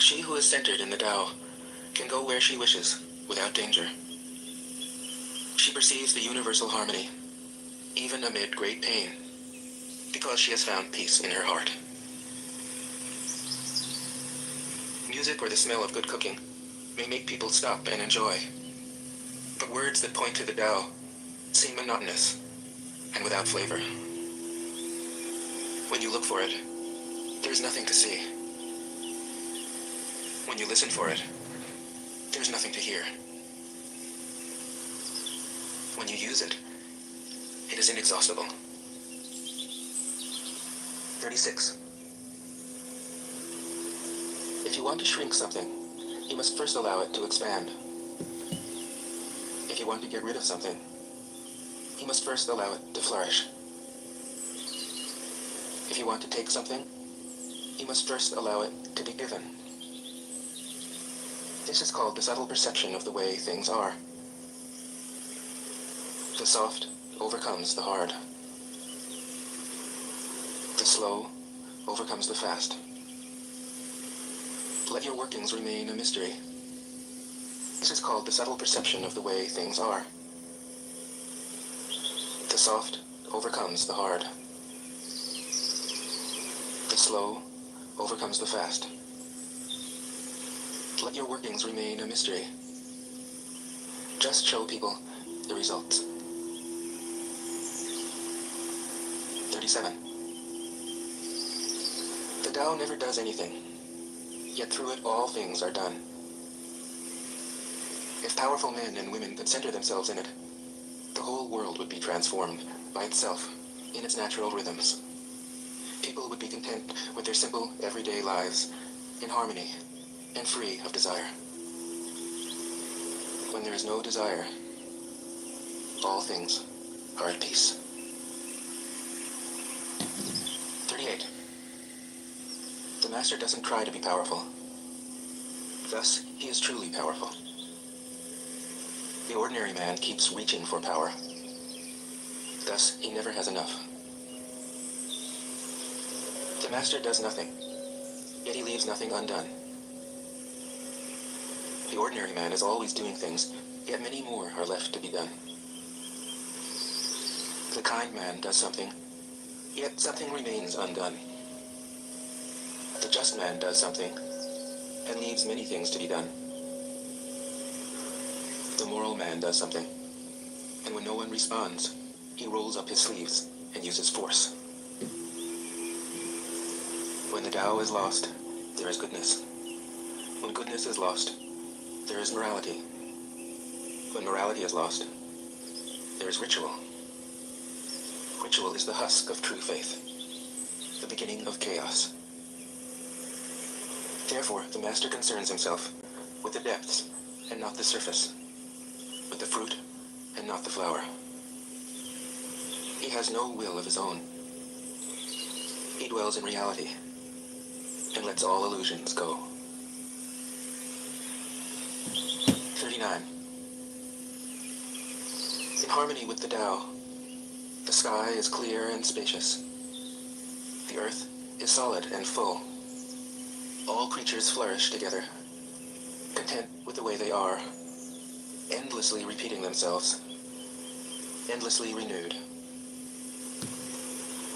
She who is centered in the Tao can go where she wishes without danger. She perceives the universal harmony, even amid great pain, because she has found peace in her heart. Music or the smell of good cooking may make people stop and enjoy, but words that point to the Tao seem monotonous and without flavor. When you look for it, there's nothing to see. When you listen for it, there's nothing to hear. When you use it, it is inexhaustible. 36. If you want to shrink something, you must first allow it to expand. If you want to get rid of something, you must first allow it to flourish. If you want to take something, you must first allow it to be given. This is called the subtle perception of the way things are. The soft overcomes the hard. The slow overcomes the fast. Let your workings remain a mystery. This is called the subtle perception of the way things are. The soft overcomes the hard. The slow overcomes the fast. Let your workings remain a mystery. Just show people the results. 37. The Tao never does anything, yet through it all things are done. If powerful men and women could center themselves in it, the whole world would be transformed by itself in its natural rhythms. People would be content with their simple, everyday lives, in harmony and free of desire. When there is no desire, all things are at peace. 38. The Master doesn't try to be powerful. Thus, he is truly powerful. The ordinary man keeps reaching for power. Thus, he never has enough. The Master does nothing, yet he leaves nothing undone. The ordinary man is always doing things, yet many more are left to be done. The kind man does something, yet something remains undone. The just man does something, and leaves many things to be done. The moral man does something, and when no one responds, he rolls up his sleeves and uses force. When the Tao is lost, there is goodness. When goodness is lost, there is morality. When morality is lost, there is ritual. Ritual is the husk of true faith, the beginning of chaos. Therefore, the Master concerns himself with the depths and not the surface, with the fruit and not the flower. He has no will of his own. He dwells in reality and lets all illusions go. 39. In harmony with the Tao, the sky is clear and spacious. The earth is solid and full. All creatures flourish together, content with the way they are, endlessly repeating themselves, endlessly renewed.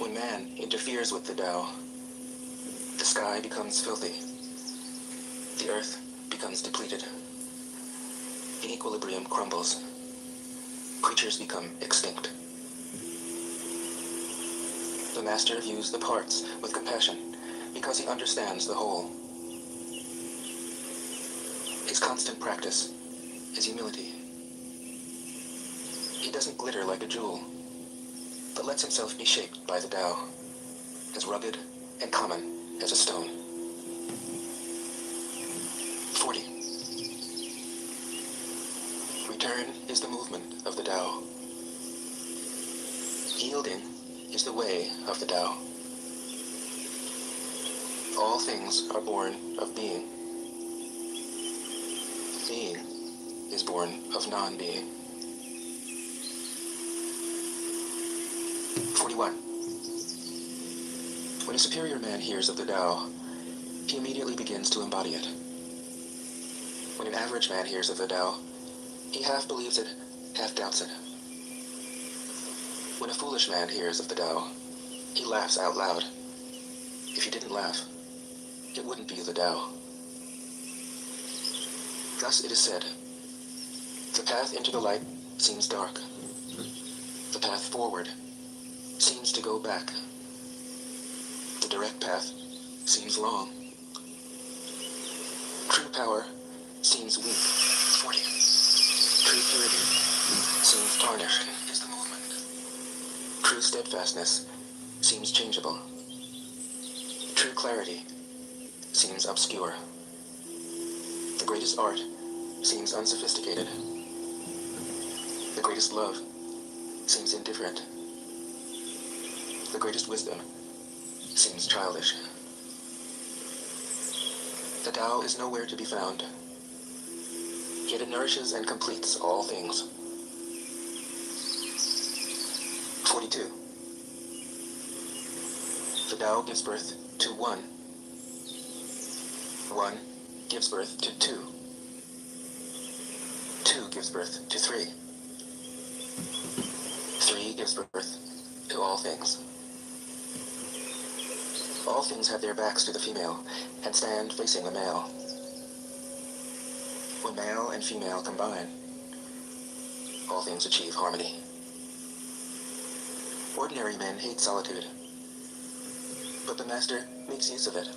When man interferes with the Tao, the sky becomes filthy. The earth becomes depleted. The equilibrium crumbles. Creatures become extinct. The Master views the parts with compassion because he understands the whole. His constant practice is humility. He doesn't glitter like a jewel, but lets himself be shaped by the Tao, as rugged and common as a stone. 40. Return is the movement of the Tao. Yielding is the way of the Tao. All things are born of being. Being is born of non-being. 41. When a superior man hears of the Tao, he immediately begins to embody it. When an average man hears of the Tao, he half believes it, half doubts it. When a foolish man hears of the Tao, he laughs out loud. If he didn't laugh, it wouldn't be the Tao. Thus it is said, the path into the light seems dark. The path forward seems to go back. The direct path seems long. True power seems weak. 40. True purity seems tarnished. Is the movement. True steadfastness seems changeable. True clarity seems obscure. The greatest art seems unsophisticated. The greatest love seems indifferent. The greatest wisdom seems childish. The Tao is nowhere to be found, yet it nourishes and completes all things. 42. The Tao gives birth to one. One gives birth to two. Two gives birth to three. Three gives birth to all things. All things have their backs to the female and stand facing the male. When male and female combine, all things achieve harmony. Ordinary men hate solitude, but the Master makes use of it,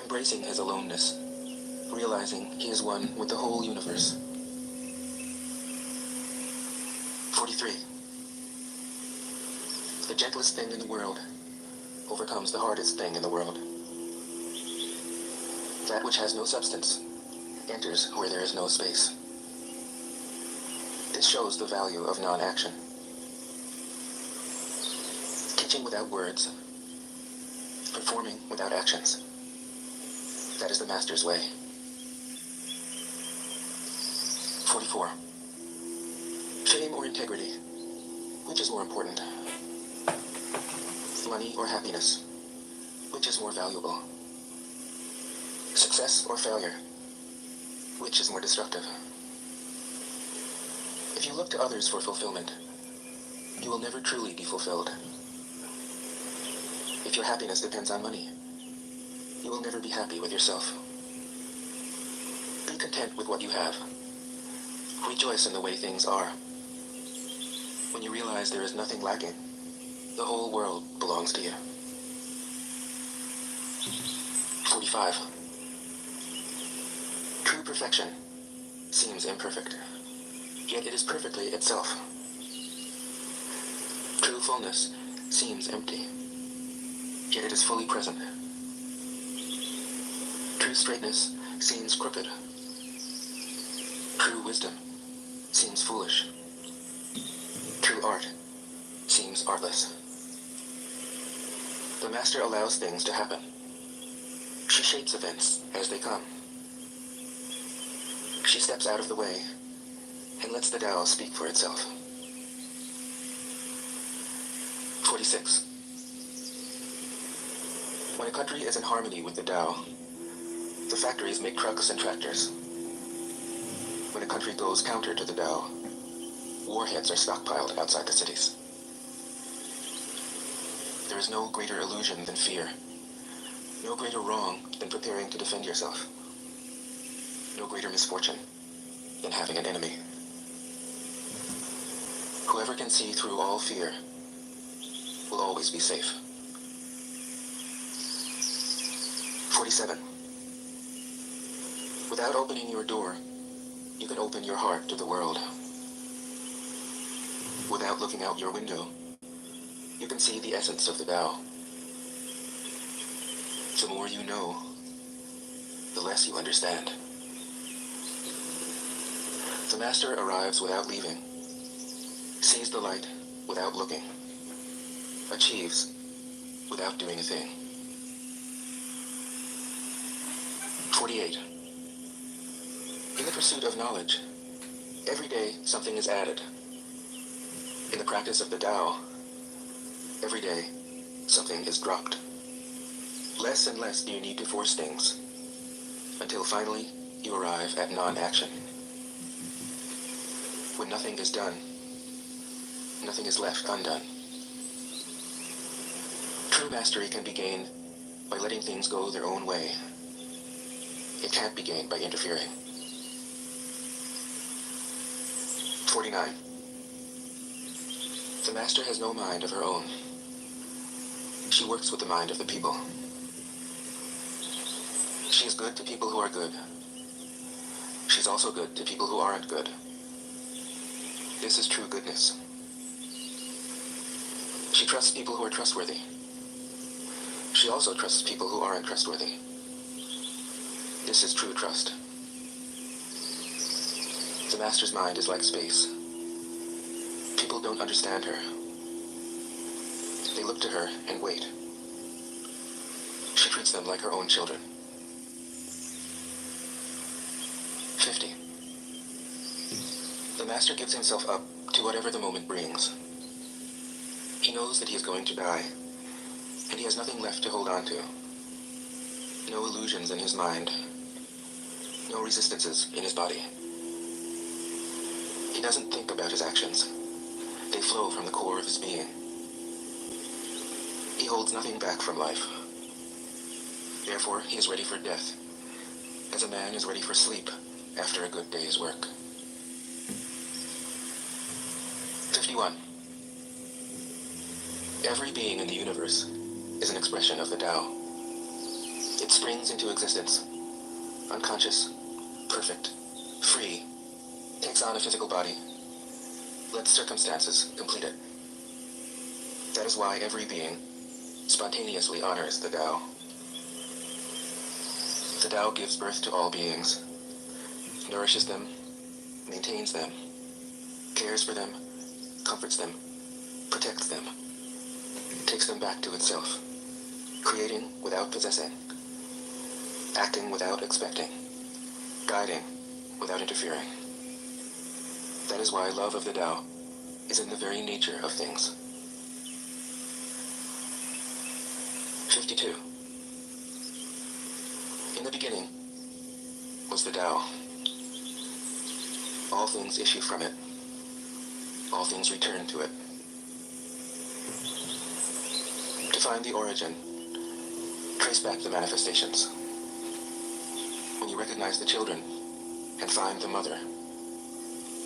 embracing his aloneness, realizing he is one with the whole universe. 43. The gentlest thing in the world overcomes the hardest thing in the world. That which has no substance enters where there is no space. This shows the value of non-action. Teaching without words, performing without actions. That is the Master's way. 44. Fame or integrity, which is more important? Money or happiness, which is more valuable? Success or failure, which is more destructive? If you look to others for fulfillment, you will never truly be fulfilled. If your happiness depends on money, you will never be happy with yourself. Be content with what you have. Rejoice in the way things are. When you realize there is nothing lacking, the whole world belongs to you. 45. True perfection seems imperfect, yet it is perfectly itself. True fullness seems empty, yet it is fully present. True straightness seems crooked. True wisdom seems foolish. True art seems artless. The Master allows things to happen. She shapes events as they come. She steps out of the way and lets the Tao speak for itself. 46. When a country is in harmony with the Tao, the factories make trucks and tractors. When a country goes counter to the Tao, warheads are stockpiled outside the cities. There is no greater illusion than fear, no greater wrong than preparing to defend yourself, no greater misfortune than having an enemy. Whoever can see through all fear will always be safe. 47. Without opening your door, you can open your heart to the world. Without looking out your window, you can see the essence of the Tao. The more you know, the less you understand. The Master arrives without leaving, sees the light without looking, achieves without doing a thing. 48. In the pursuit of knowledge, every day something is added. In the practice of the Tao, every day something is dropped. Less and less do you need to force things, until finally you arrive at non-action. When nothing is done, nothing is left undone. True mastery can be gained by letting things go their own way. It can't be gained by interfering. 49. The master has no mind of her own. She works with the mind of the people. She is good to people who are good. She's also good to people who aren't good. This is true goodness. She trusts people who are trustworthy. She also trusts people who aren't trustworthy. This is true trust. The master's mind is like space. People don't understand her. They look to her and wait. She treats them like her own children. 50. The master gives himself up to whatever the moment brings. He knows that he is going to die, and he has nothing left to hold on to. No illusions in his mind. No resistances in his body. He doesn't think about his actions. They flow from the core of his being. He holds nothing back from life. Therefore, he is ready for death, as a man is ready for sleep after a good day's work. 51. Every being in the universe is an expression of the Tao. It springs into existence, unconscious, perfect, free, takes on a physical body, lets circumstances complete it. That is why every being spontaneously honors the Tao. The Tao gives birth to all beings, nourishes them, maintains them, cares for them, comforts them, protects them, takes them back to itself, creating without possessing, acting without expecting, guiding without interfering. That is why love of the Tao is in the very nature of things. 52. In the beginning was the Tao. All things issue from it. All things return to it. To find the origin, trace back the manifestations. When you recognize the children and find the mother,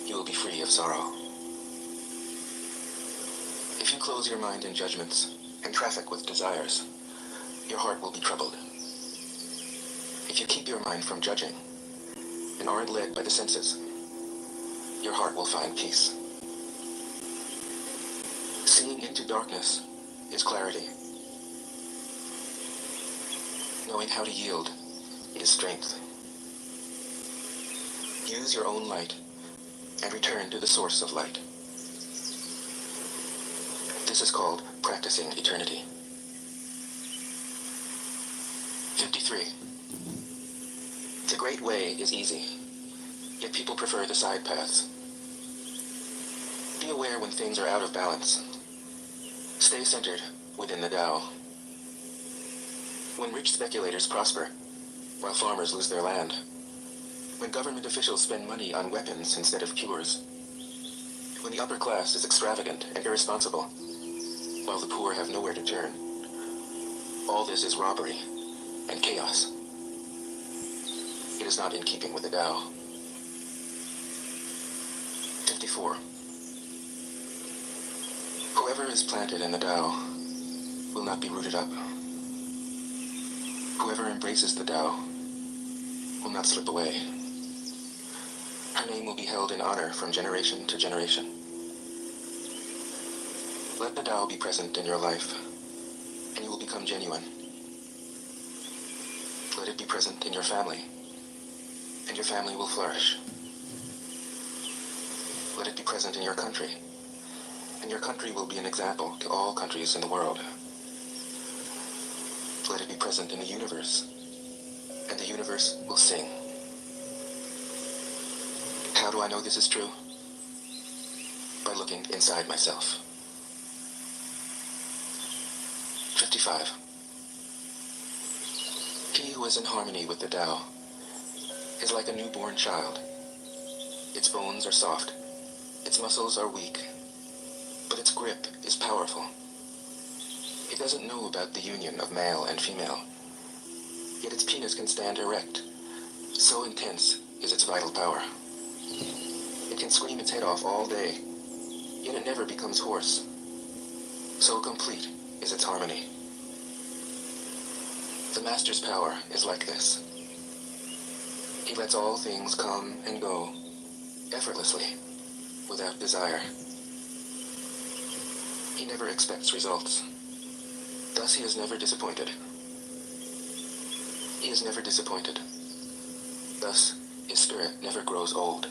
you will be free of sorrow. If you close your mind in judgments and traffic with desires, your heart will be troubled. If you keep your mind from judging and aren't led by the senses, your heart will find peace. Seeing into darkness is clarity. Knowing how to yield is strength. Use your own light and return to the source of light. This is called practicing eternity. 53. The great way is easy, yet people prefer the side paths. Be aware when things are out of balance. Stay centered within the Tao. When rich speculators prosper, while farmers lose their land, when government officials spend money on weapons instead of cures, when the upper class is extravagant and irresponsible, while the poor have nowhere to turn, all this is robbery and chaos. It is not in keeping with the Tao. 54. Whoever is planted in the Tao will not be rooted up. Whoever embraces the Tao will not slip away. Her name will be held in honor from generation to generation. Let the Tao be present in your life, and you will become genuine. Let it be present in your family, and your family will flourish. Let it be present in your country, and your country will be an example to all countries in the world. Let it be present in the universe, and the universe will sing. How do I know this is true? By looking inside myself. 55. He who is in harmony with the Tao is like a newborn child. Its bones are soft, its muscles are weak, but its grip is powerful. It doesn't know about the union of male and female, yet its penis can stand erect. So intense is its vital power. It can scream its head off all day, yet it never becomes hoarse. So complete is its harmony. The Master's power is like this. He lets all things come and go, effortlessly, without desire. He never expects results. Thus he is never disappointed. He is never disappointed. Thus, his spirit never grows old.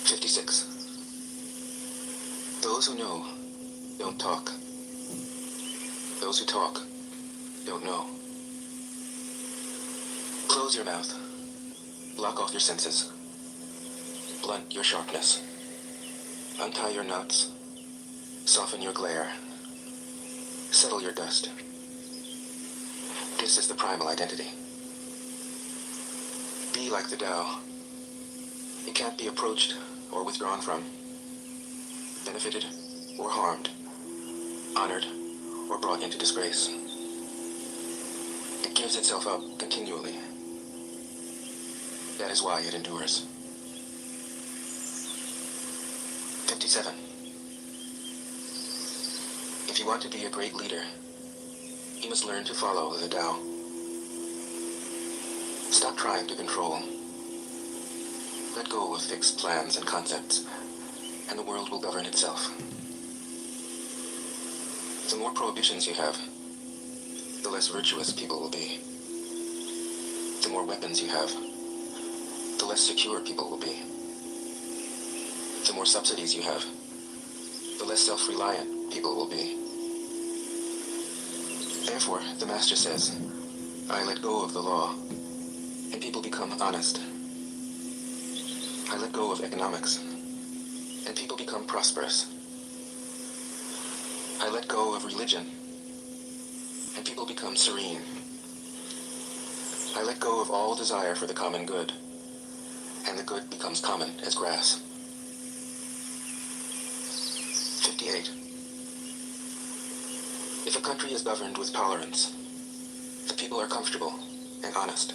56. Those who know don't talk. Those who talk don't know. Close your mouth. Block off your senses. Blunt your sharpness. Untie your knots. Soften your glare. Settle your dust. This is the primal identity. Be like the Tao. It can't be approached or withdrawn from, benefited or harmed, honored or brought into disgrace. It gives itself up continually. That is why it endures. 57. If you want to be a great leader, you must learn to follow the Tao. Stop trying to control. Let go of fixed plans and concepts, and the world will govern itself. The more prohibitions you have, the less virtuous people will be. The more weapons you have, the less secure people will be. The more subsidies you have, the less self-reliant people will be. Therefore, the Master says, I let go of the law, and people become honest. I let go of economics, and people become prosperous. I let go of religion, and people become serene. I let go of all desire for the common good, and the good becomes common as grass. 58. If a country is governed with tolerance, the people are comfortable and honest.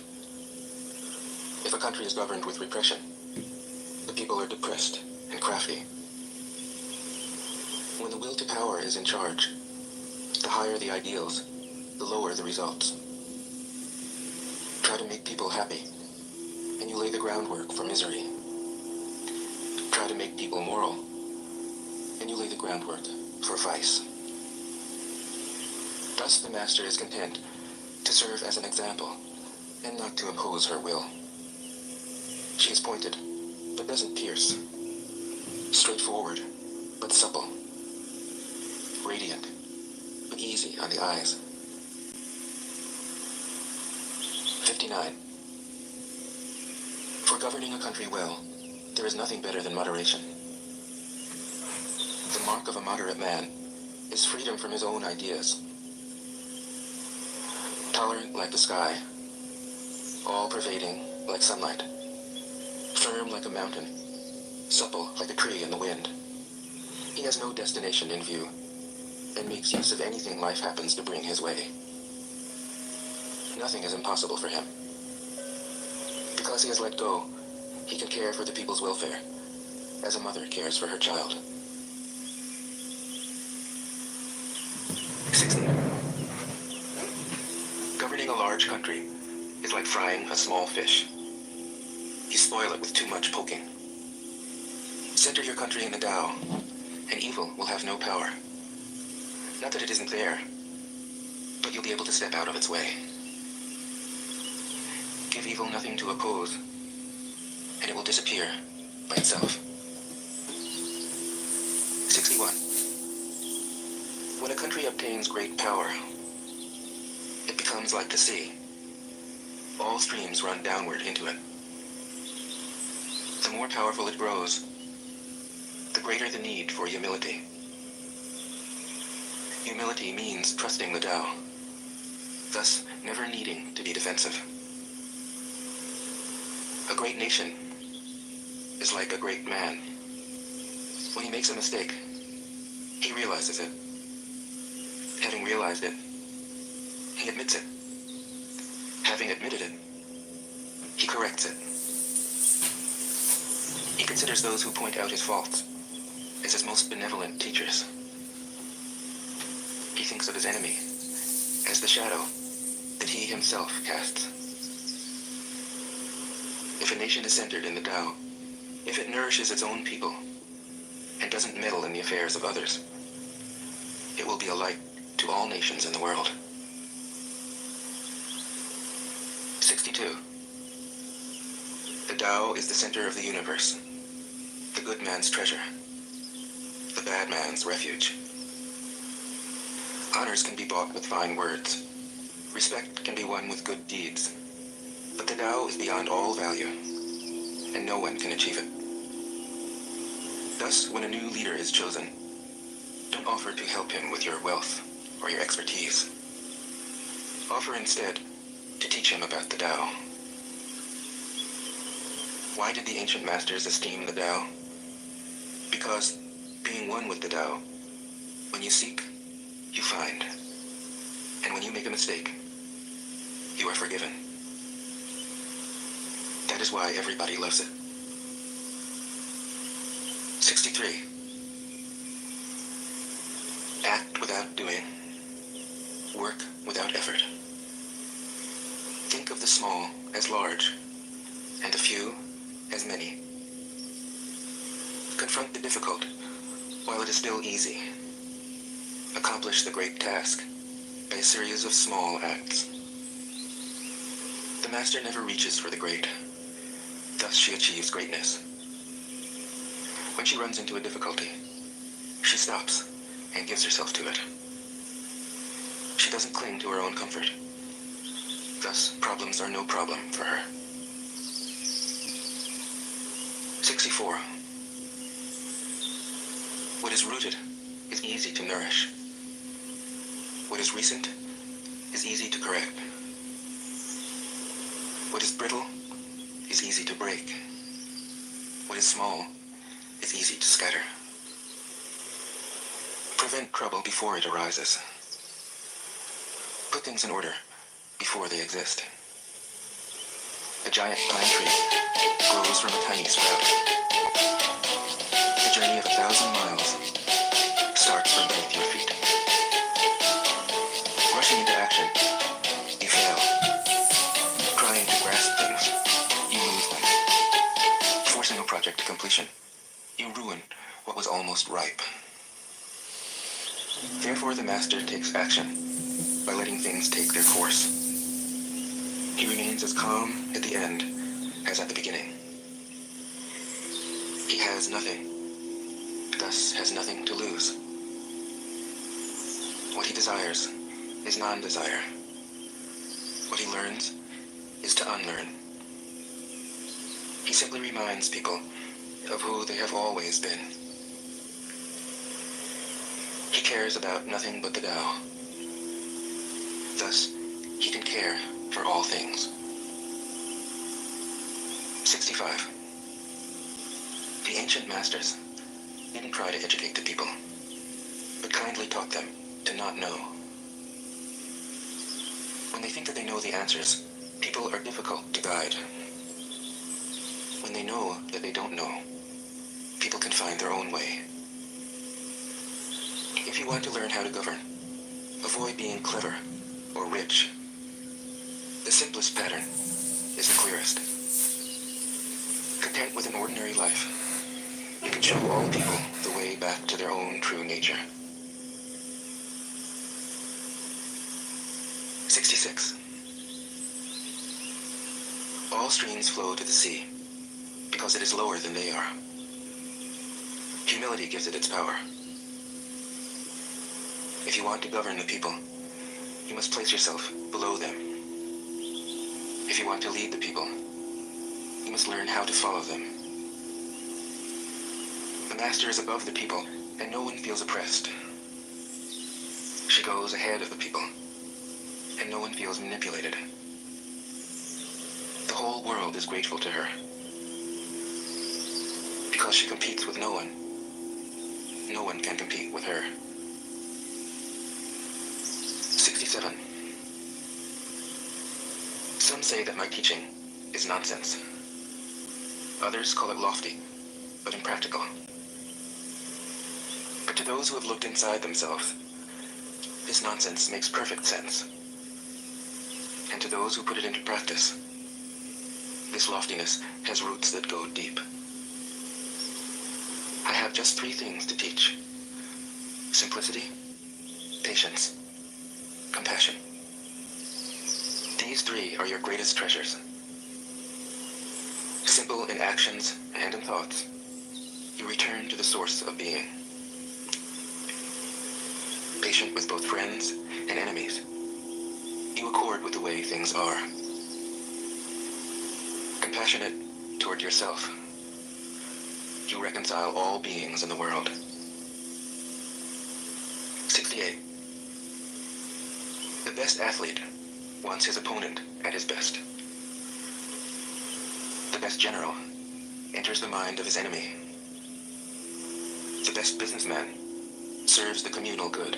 If a country is governed with repression, the people are depressed and crafty. When the will to power is in charge, the higher the ideals, the lower the results. Try to make people happy, and you lay the groundwork for misery. Try to make people moral, and you lay the groundwork for vice. Thus the Master is content to serve as an example, and not to impose her will. She is pointed, but doesn't pierce. Straightforward, but supple. Radiant, but easy on the eyes. 59. For governing a country well, there is nothing better than moderation. The mark of a moderate man is freedom from his own ideas. Tolerant like the sky, all-pervading like sunlight, firm like a mountain, supple like a tree in the wind. He has no destination in view, and makes use of anything life happens to bring his way. Nothing is impossible for him. Because he has let go, he can care for the people's welfare, as a mother cares for her child. 60. Governing a large country is like frying a small fish. You spoil it with too much poking. Center your country in the Tao, and evil will have no power. Not that it isn't there, but you'll be able to step out of its way. Give evil nothing to oppose, and it will disappear by itself. 61. When a country obtains great power, it becomes like the sea. All streams run downward into it. The more powerful it grows, the greater the need for humility. Humility means trusting the Tao, thus never needing to be defensive. A great nation is like a great man. When he makes a mistake, he realizes it. Having realized it, he admits it. Having admitted it, he corrects it. He considers those who point out his faults as his most benevolent teachers. He thinks of his enemy as the shadow that he himself casts. If a nation is centered in the Tao, if it nourishes its own people and doesn't meddle in the affairs of others, it will be a light to all nations in the world. 62. The Tao is the center of the universe, the good man's treasure, the bad man's refuge. Honors can be bought with fine words. Respect can be won with good deeds. But the Tao is beyond all value, and no one can achieve it. Thus, when a new leader is chosen, don't offer to help him with your wealth or your expertise. Offer instead to teach him about the Tao. Why did the ancient masters esteem the Tao? Because, being one with the Tao, when you seek, you find. And when you make a mistake, you are forgiven. That is why everybody loves it. 63. Act without doing. Work without effort. Think of the small as large, and the few as many. Confront the difficult while it is still easy. Accomplish the great task by a series of small acts. The master never reaches for the great. Thus she achieves greatness. When she runs into a difficulty, she stops and gives herself to it. She doesn't cling to her own comfort. Thus, problems are no problem for her. 64. What is rooted is easy to nourish. What is recent is easy to correct. What is brittle is easy to break. What is small is easy to scatter. Prevent trouble before it arises. Put things in order before they exist. A giant pine tree grows from a tiny sprout. The journey of 1,000 miles starts from beneath your feet. Rushing into action, you fail. Trying to grasp things, you lose them. Forcing a project to completion, you ruin what was almost ripe. Therefore, the master takes action by letting things take their course. He remains as calm at the end as at the beginning. He has nothing, thus has nothing to lose. What he desires is non-desire. What he learns is to unlearn. He simply reminds people of who they have always been. He cares about nothing but the Tao. Thus, he can care for all things. 65. The ancient masters didn't try to educate the people, but kindly taught them to not know. When they think that they know the answers, people are difficult to guide. When they know that they don't know, people can find their own way. If you want to learn how to govern, avoid being clever or rich. The simplest pattern is the clearest. Content with an ordinary life, you can show all people the way back to their own true nature. 66. All streams flow to the sea because it is lower than they are. Humility gives it its power. If you want to govern the people, you must place yourself below them. If you want to lead the people, you must learn how to follow them. The master is above the people, and no one feels oppressed. She goes ahead of the people, and no one feels manipulated. The whole world is grateful to her. Because she competes with no one. No one can compete with her. 67. Some say that my teaching is nonsense. Others call it lofty, but impractical. But to those who have looked inside themselves, this nonsense makes perfect sense. And to those who put it into practice, this loftiness has roots that go deep. I have just 3 things to teach: simplicity, patience, compassion. These 3 are your greatest treasures. Simple in actions and in thoughts, you return to the source of being. Patient with both friends and enemies, you accord with the way things are. Compassionate toward yourself, you reconcile all beings in the world. 68. The best athlete wants his opponent at his best. The best general enters the mind of his enemy. The best businessman serves the communal good.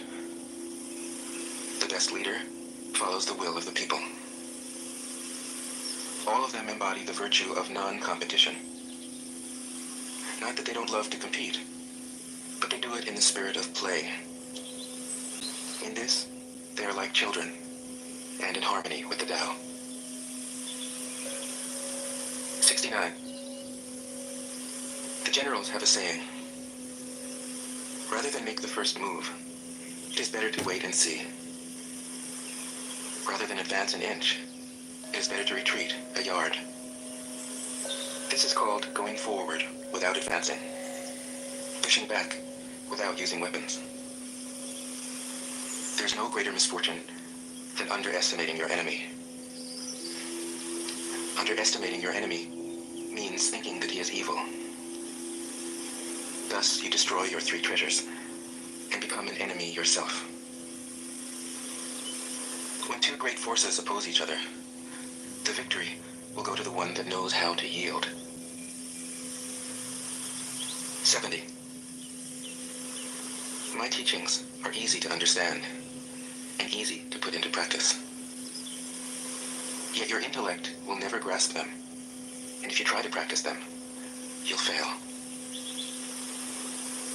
The best leader follows the will of the people. All of them embody the virtue of non-competition. Not that they don't love to compete, but they do it in the spirit of play. In this, they are like children, and in harmony with the Tao. 69. The generals have a saying: rather than make the first move, it is better to wait and see. Rather than advance an inch, it is better to retreat a yard. This is called going forward without advancing, pushing back without using weapons. There's no greater misfortune than underestimating your enemy. Underestimating your enemy means thinking that he is evil. Thus, you destroy your 3 treasures and become an enemy yourself. When 2 great forces oppose each other, the victory will go to the one that knows how to yield. 70. My teachings are easy to understand and easy to put into practice. Yet your intellect will never grasp them, and if you try to practice them, you'll fail.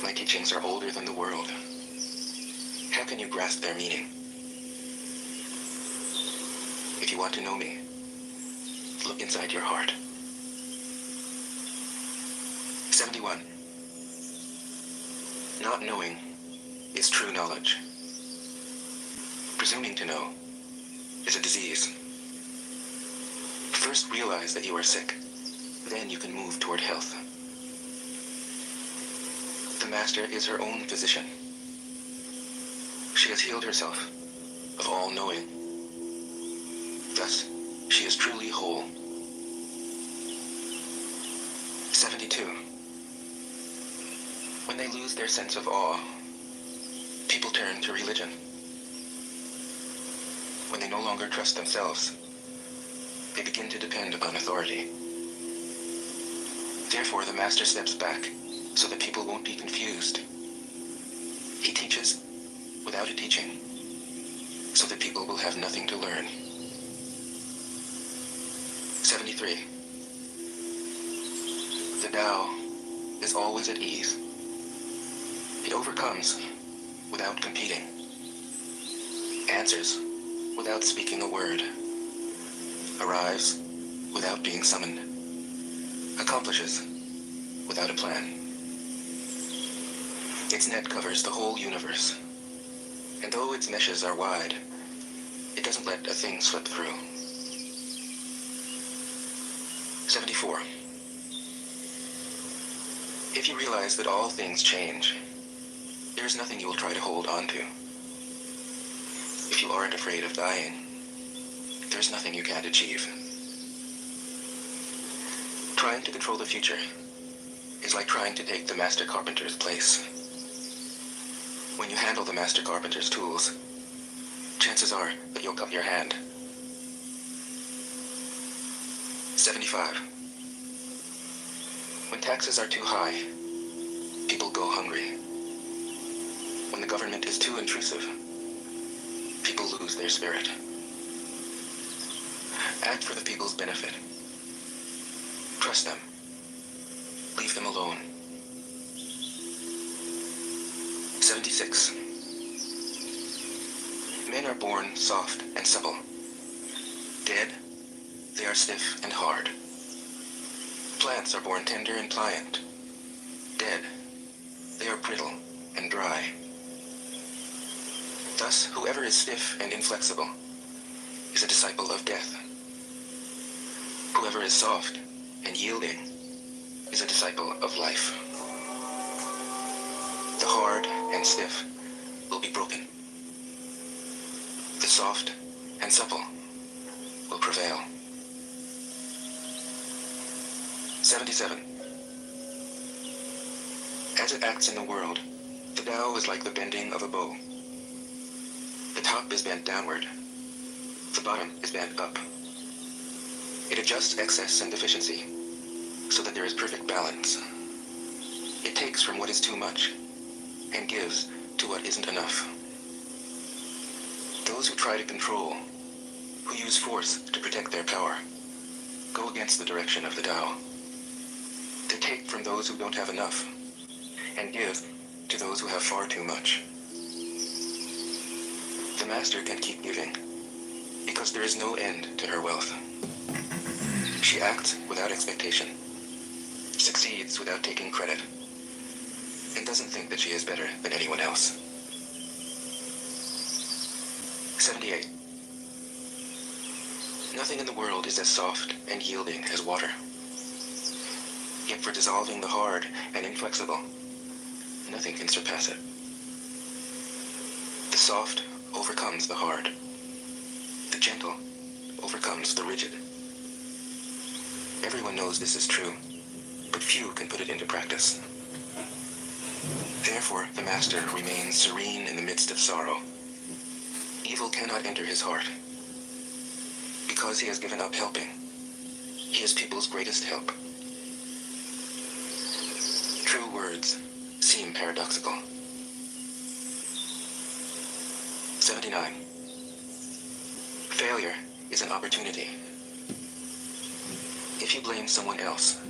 My teachings are older than the world. How can you grasp their meaning? If you want to know me, look inside your heart. 71. Not knowing is true knowledge. Presuming to know is a disease. First realize that you are sick, then you can move toward health. The Master is her own physician. She has healed herself of all knowing. Thus, she is truly whole. 72. When they lose their sense of awe, people turn to religion. When they no longer trust themselves, they begin to depend upon authority. Therefore, the Master steps back so that people won't be confused. He teaches without a teaching, so that people will have nothing to learn. 73. The Tao is always at ease. It overcomes without competing, answers without speaking a word, arrives without being summoned, accomplishes without a plan. Its net covers the whole universe, and though its meshes are wide, it doesn't let a thing slip through. 74. If you realize that all things change, there is nothing you will try to hold on to. If you aren't afraid of dying, there's nothing you can't achieve. Trying to control the future is like trying to take the Master Carpenter's place. When you handle the Master Carpenter's tools, chances are that you'll cut your hand. 75. When taxes are too high, people go hungry. When the government is too intrusive, people lose their spirit. Act for the people's benefit. Trust them. Leave them alone. 76. Men are born soft and supple. Dead, they are stiff and hard. Plants are born tender and pliant. Dead, they are brittle and dry. Thus, whoever is stiff and inflexible is a disciple of death. Whoever is soft and yielding is a disciple of life. The hard and stiff will be broken. The soft and supple will prevail. 77. As it acts in the world, the Tao is like the bending of a bow. The top is bent downward. The bottom is bent up. It adjusts excess and deficiency so that there is perfect balance. It takes from what is too much and gives to what isn't enough. Those who try to control, who use force to protect their power, go against the direction of the Tao. They take from those who don't have enough and give to those who have far too much. The master can keep giving because there is no end to her wealth. She acts without expectation, succeeds without taking credit, and doesn't think that she is better than anyone else. 78. Nothing in the world is as soft and yielding as water. Yet for dissolving the hard and inflexible, nothing can surpass it. The soft overcomes the hard. The gentle overcomes the rigid. Everyone knows this is true, but few can put it into practice. Therefore, the master remains serene in the midst of sorrow. Evil cannot enter his heart. Because he has given up helping, he is people's greatest help. True words seem paradoxical. 79. Failure is an opportunity. If you blame someone else,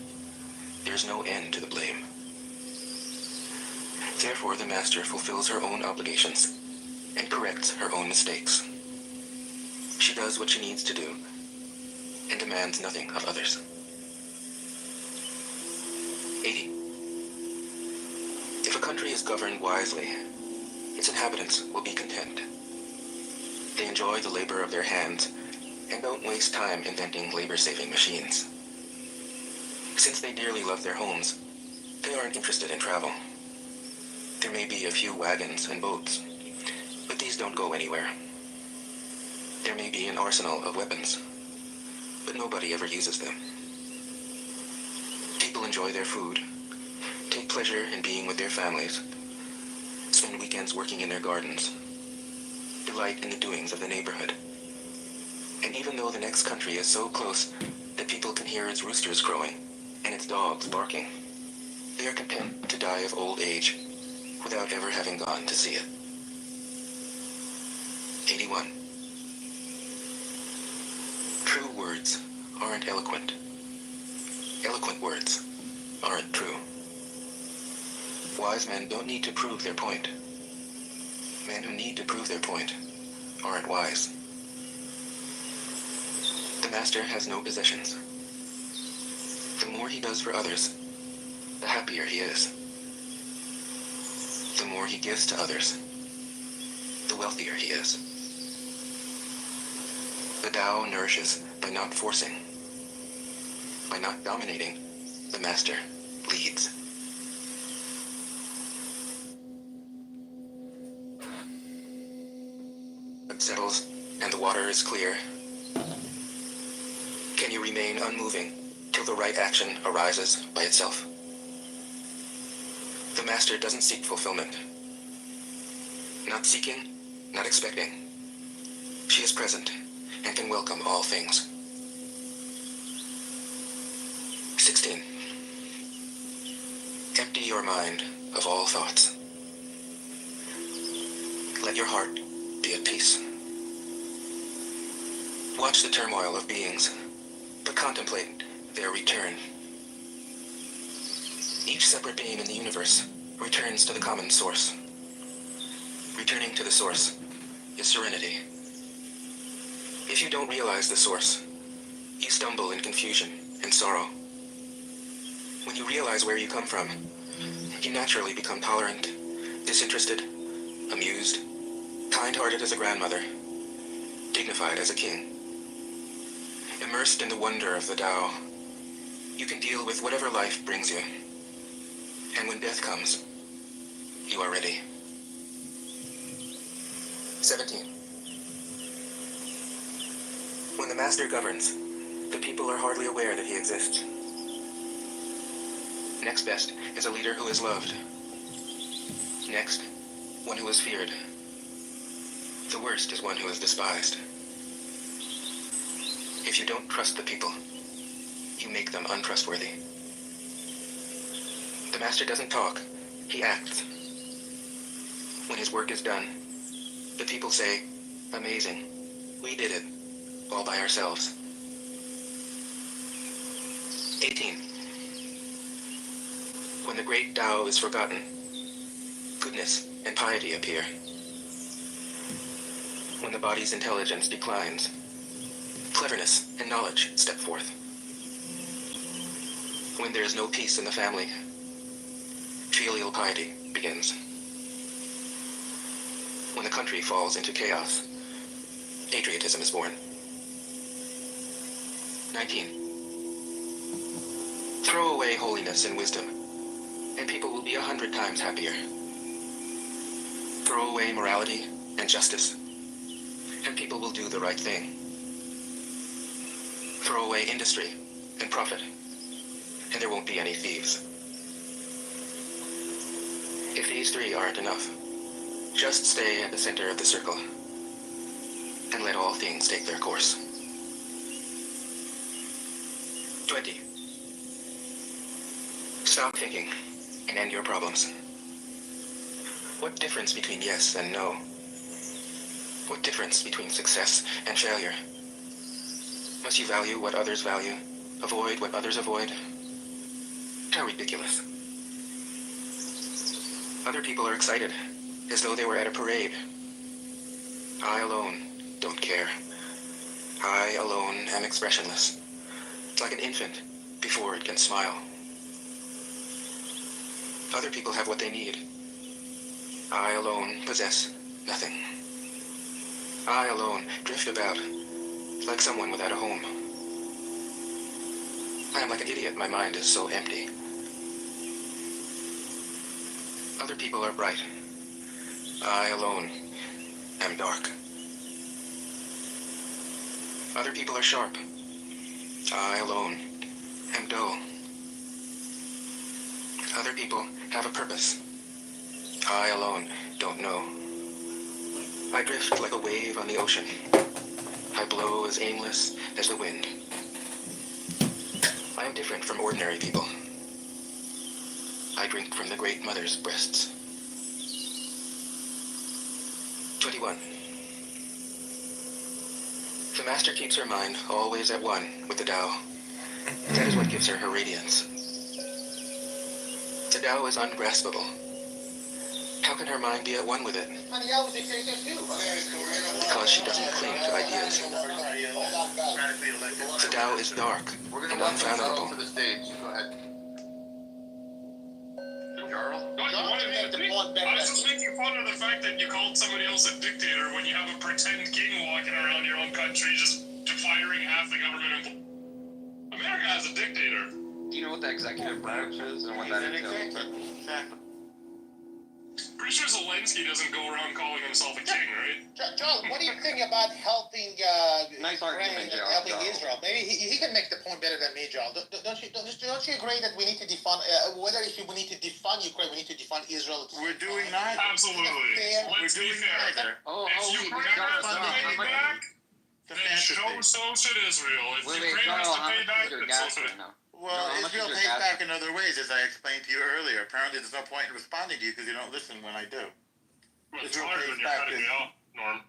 there's no end to the blame. Therefore, the master fulfills her own obligations and corrects her own mistakes. She does what she needs to do and demands nothing of others. 80. If a country is governed wisely, its inhabitants will be content. They enjoy the labor of their hands and don't waste time inventing labor-saving machines. Since they dearly love their homes, they aren't interested in travel. There may be a few wagons and boats, but these don't go anywhere. There may be an arsenal of weapons, but nobody ever uses them. People enjoy their food, take pleasure in being with their families, spend weekends working in their gardens, delight in the doings of the neighborhood. And even though the next country is so close that people can hear its roosters crowing and its dogs barking, they are content to die of old age without ever having gone to see it. 81. True words aren't eloquent. Eloquent words aren't true. Wise men don't need to prove their point. Men who need to prove their point aren't wise. The master has no possessions. The more he does for others, the happier he is. The more he gives to others, the wealthier he is. The Tao nourishes by not forcing. By not dominating, the master leads. It settles and the water is clear. Can you remain unmoving till the right action arises by itself? The master doesn't seek fulfillment. Not seeking, not expecting, She is present and can welcome all things. 16. Empty your mind of all thoughts. Let your heart be at peace. Watch the turmoil of beings, but contemplate their return. Each separate being in the universe returns to the common source. Returning to the source is serenity. If you don't realize the source, you stumble in confusion and sorrow. When you realize where you come from, you naturally become tolerant, disinterested, amused, kind-hearted as a grandmother, dignified as a king. Immersed in the wonder of the Tao, you can deal with whatever life brings you. And when death comes, you are ready. 17. When the master governs, the people are hardly aware that he exists. Next best is a leader who is loved. Next, one who is feared. The worst is one who is despised. If you don't trust the people, you make them untrustworthy. The master doesn't talk, he acts. When his work is done, the people say, "Amazing, we did it, all by ourselves." 18. When the great Tao is forgotten, goodness and piety appear. When the body's intelligence declines, cleverness and knowledge step forth. When there is no peace in the family, filial piety begins. When the country falls into chaos, patriotism is born. 19. Throw away holiness and wisdom, and people will be 100 times happier. Throw away morality and justice, and people will do the right thing. Throw away industry and profit, and there won't be any thieves. If these three aren't enough, just stay at the center of the circle, and let all things take their course. 20. Stop thinking and end your problems. What difference between yes and no? What difference between success and failure? Must you value what others value, avoid what others avoid? How ridiculous. Other people are excited, as though they were at a parade. I alone don't care. I alone am expressionless, like an infant before it can smile. Other people have what they need. I alone possess nothing. I alone drift about, like someone without a home. I am like an idiot, my mind is so empty. Other people are bright. I alone am dark. Other people are sharp. I alone am dull. Other people have a purpose. I alone don't know. I drift like a wave on the ocean. I blow as aimless as the wind. I am different from ordinary people. I drink from the Great Mother's breasts. 21. The Master keeps her mind always at one with the Tao. That is what gives her her radiance. The Tao is ungraspable. How can her mind be at one with it? Because she doesn't cling to ideas. The Tao is dark and unfathomable. I was just making fun of the fact that you called somebody else a dictator when you have a pretend king walking around your own country just firing half the government. America has a dictator. Do you know what the executive branch is and what that entails? Pretty sure Zelensky doesn't go around calling himself a king, right? Joel, what do you think about helping Nice Ukraine, argument, Joel. helping Israel? Maybe he can make the point better than me, Joel. Don't you agree that we need to defund, whether if we need to defund Ukraine, we need to defund Israel? We're doing neither. Absolutely. Let's be fair. If Ukraine has to pay back, then so should Israel. If Ukraine has to pay back, then so should. Well, No, Israel pays back in other ways, as I explained to you earlier. Apparently, there's no point in responding to you because you don't listen when I do. Well, it's Israel hard pays when you're back cutting in- me off, Norm.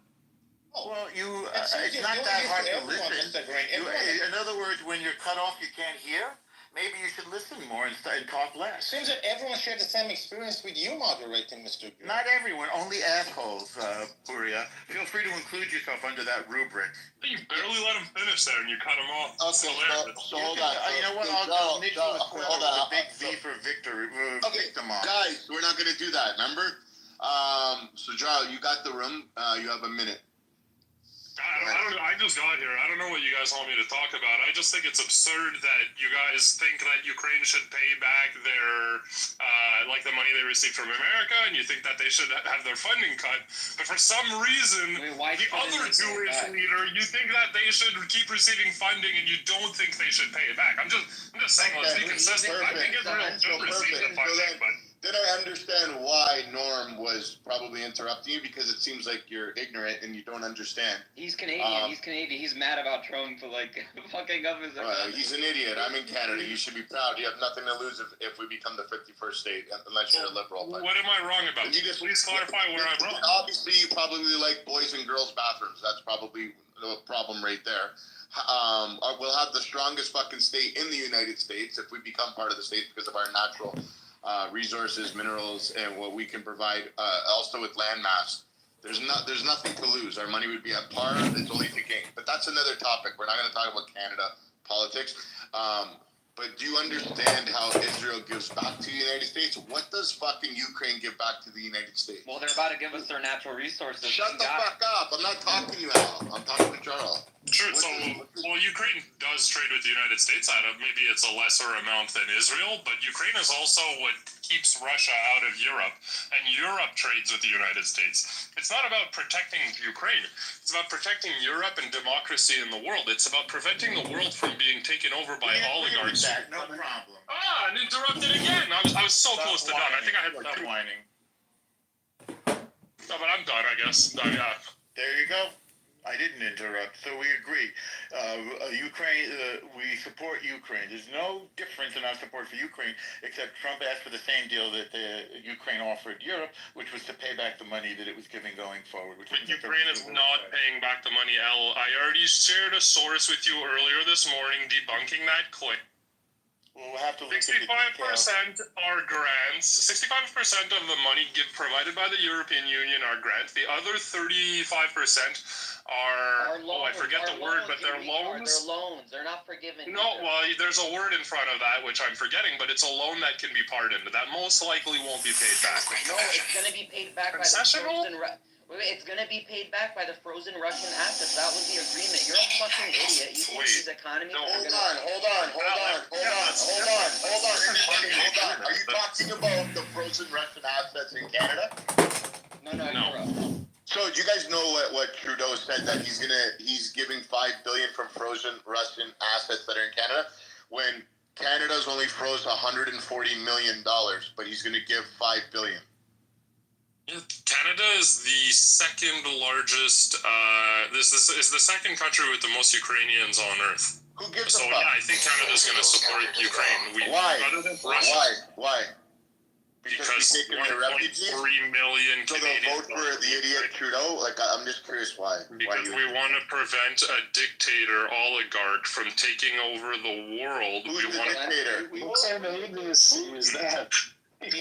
Well, you, It seems it's you- not you that listen hard to to everyone, listen. Mr. Green. In other words, when you're cut off, you can't hear. Maybe you should listen more and talk It less. seems that everyone shared the same experience with you moderating, Mr. Green. Not everyone, only assholes, Puria. Feel free to include yourself under that rubric. You barely let him finish there, and you cut him off. It's Okay, hilarious. so hold on. You know what? So, I'll Joel, nick you Joel, a Twitter hold with a on. big V for victory, Okay, victim on. guys, we're not going to do that, remember? So, Joel, you got the room. You have a minute. I just got here. I don't know what you guys want me to talk about. I just think it's absurd that you guys think that Ukraine should pay back their, like the money they received from America, and you think that they should have their funding cut. But for some reason, Wait, why the shouldn't other they pay it Jewish back? leader, you think that they should keep receiving funding, and you don't think they should pay it back. I'm just saying, let's be Okay, consistent. I think Israel should receive the perfect. funding, but. Then I understand why Norm was probably interrupting you because it seems like you're ignorant and you don't understand. He's Canadian. He's mad about Trump for like fucking up his. He's an idiot. I'm in Canada. You should be proud. You have nothing to lose if we become the 51st state, unless you're a liberal. But What am I wrong about? you just Please clarify where I'm wrong. Obviously, you probably like boys and girls bathrooms. That's probably the problem right there. We'll have the strongest fucking state in the United States if we become part of the state because of our natural resources, minerals, and what we can provide. Also with land mass, there's nothing to lose. Our money would be at par. It's only to gain. But that's another topic. We're not going to talk about Canada politics. But do you understand how Israel gives back to the United States? What does fucking Ukraine give back to the United States? Well, they're about to give us their natural resources. Shut the fuck up. I'm not talking to you, Al. I'm talking to Charles. Sure, so, well, Ukraine does trade with the United States out of, maybe it's a lesser amount than Israel, but Ukraine is also what keeps Russia out of Europe, and Europe trades with the United States. It's not about protecting Ukraine. It's about protecting Europe and democracy in the world. It's about preventing the world from being taken over by oligarchs. No problem. And interrupted again. I was so close to done. I think I had like Stop 2. whining. No, but I'm done, I guess. Yeah. There you go. I didn't interrupt, so we agree. Ukraine, we support Ukraine. There's no difference in our support for Ukraine, except Trump asked for the same deal that Ukraine offered Europe, which was to pay back the money that it was giving going forward. Which But Ukraine is not paying back the money, Al. I already shared a source with you earlier this morning debunking that claim. We'll have to look at the 65% are grants. 65% of the money provided by the European Union are grants. The other 35% are, I forget the word, but they're loans. They're loans. They're not forgiven. No, well, there's a word in front of that, which I'm forgetting, but it's a loan that can be pardoned. That most likely won't be paid back. No, it's gonna be paid back by the Concessional? frozen. It's gonna be paid back by the frozen Russian assets. That was the agreement. You're a fucking idiot. You think these economies are Hold gonna? on. Are you talking about the frozen Russian assets in Canada? No. No. So do you guys know what Trudeau said that he's giving $5 billion from frozen Russian assets that are in Canada, when Canada's only froze $140 million, but he's gonna give $5 billion. Yeah, Canada is the second largest. This is the second country with the most Ukrainians on Earth. Who gives So a fuck? yeah, I think Canada's going to support Ukraine. Why? Other than Russia, Why? because we take in the 1.3 refugees? million So they'll Canadians. vote for the idiot Trudeau? Like, I'm just curious why. Because we want to prevent a dictator oligarch from taking over the world. Who's the dictator? What kind of idiocy is that? I'm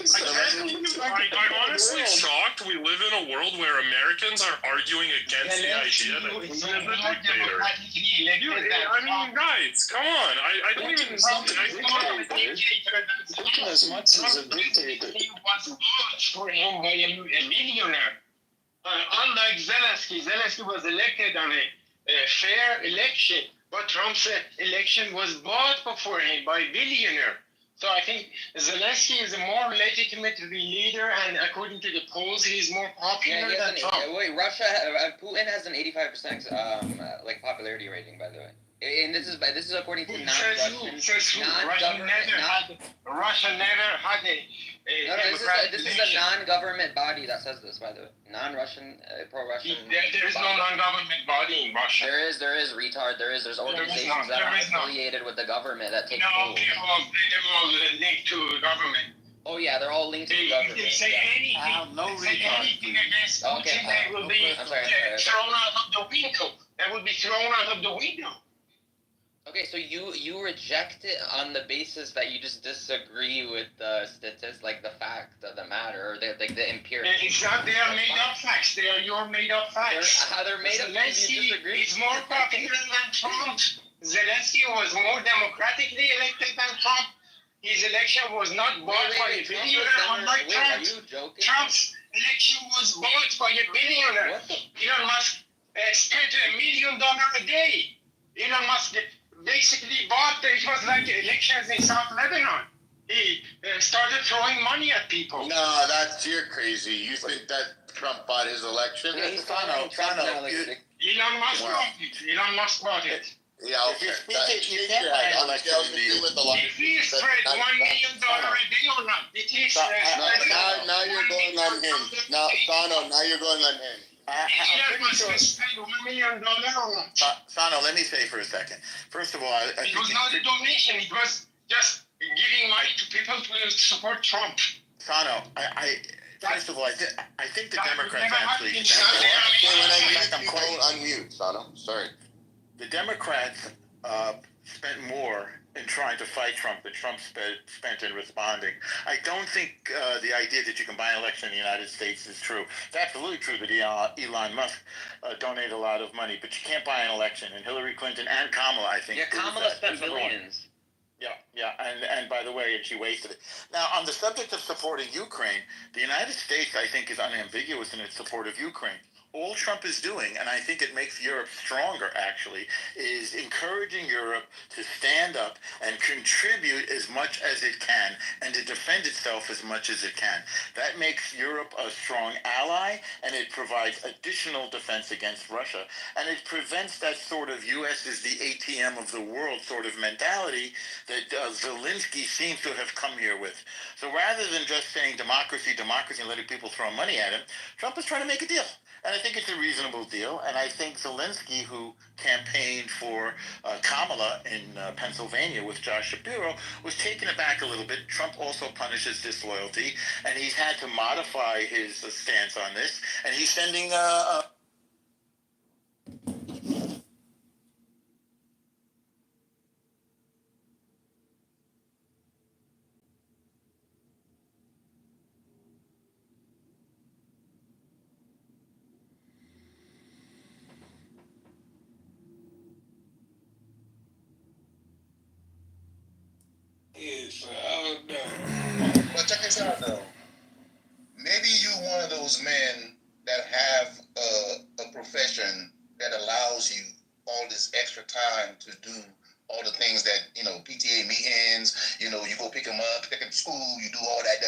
honestly shocked we live in a world where Americans are arguing against the idea that he's a dictator. I mean, guys, come on. I don't even... Putin as much as a dictator. He was bought for him by a millionaire. Unlike Zelensky, Zelensky was elected on a fair election, but Trump's election was bought for him by a billionaire. So I think Zelensky is a more legitimate leader, and according to the polls, he's more popular Yeah, than Trump. wait, Putin has an 85% like popularity rating, by the way. And this is according to non-Russian, Russia never had a this is a non-government body that says this, by the way. Non-Russian, pro-Russian. There is no non-government body in Russia. There is retard. There's organizations that are affiliated with the government that take polls. They're all linked to government. Oh yeah, they're all linked to the government. If they say anything, anything against Putin, they will be thrown out of the window. They will be thrown out of the window. Okay, so you reject it on the basis that you just disagree with the statistics, like the fact of the matter, or the empirical. It's not their made-up facts. They are your made-up facts. They're made up. Zelensky is more popular than Trump. Zelensky was more democratically elected than Trump. His election was not bought by a billionaire, unlike Trump. Are you joking? Trump's election was bought by a billionaire. Elon Musk spent $1 million a day. Elon Musk basically bought, it was like elections in South Lebanon. He started throwing money at people. No, you're crazy. You think that Trump bought his election? Yeah, he's following Trump now. Elon Musk bought it. Elon Musk bought it. Yeah, okay. You can't buy an election in the U.S. If he spread $1 million a day or not, it is. Now you're going on him. Now, Sano, now you're going on him. Elon Musk spent $1 million or not. Sano, let me say for a second. First of all, I It was not a donation. It was just giving money to people to support Trump. Sano, first of all, I think the Democrats actually I'm unmute, Sano. Sorry. The Democrats spent more in trying to fight Trump than Trump spent in responding. I don't think the idea that you can buy an election in the United States is true. It's absolutely true that Elon Musk donated a lot of money, but you can't buy an election. And Hillary Clinton and Kamala, I think. Yeah, Kamala spent billions. Yeah, and by the way, she wasted it. Now, on the subject of supporting Ukraine, the United States, I think, is unambiguous in its support of Ukraine. All Trump is doing, and I think it makes Europe stronger, actually, is encouraging Europe to stand up and contribute as much as it can and to defend itself as much as it can. That makes Europe a strong ally, and it provides additional defense against Russia, and it prevents that sort of U.S. is the ATM of the world sort of mentality that Zelensky seems to have come here with. So rather than just saying democracy, and letting people throw money at him, Trump is trying to make a deal. And I think it's a reasonable deal. And I think Zelensky, who campaigned for Kamala in Pennsylvania with Josh Shapiro, was taken aback a little bit. Trump also punishes disloyalty, and he's had to modify his stance on this. And he's sending But check this out though. Maybe you one of those men that have a profession that allows you all this extra time to do all the things that, PTA meetings, you go pick them up, take them to school, you do all that,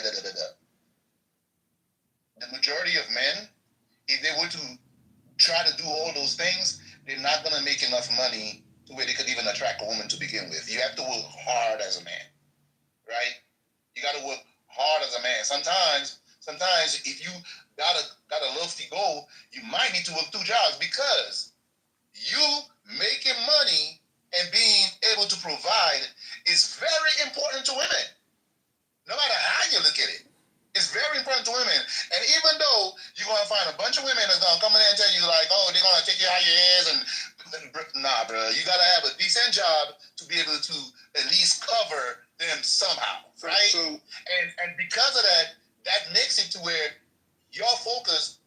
The majority of men, if they were to try to do all those things, they're not going to make enough money to where they could even attract a woman to begin with. You have to work hard as a man, right? You got to work hard as a man. Sometimes if you got a lofty goal, you might need to work 2 jobs, because you making money and being able to provide is very important to women. No matter how you look at it, it's very important to women. And even though you're going to find a bunch of women that's going to come in there and tell you like, oh, they're going to take you how you is, and nah, bro, you got to have a decent job to be able to at least cover them somehow, right? And because of that, that makes it to where your focus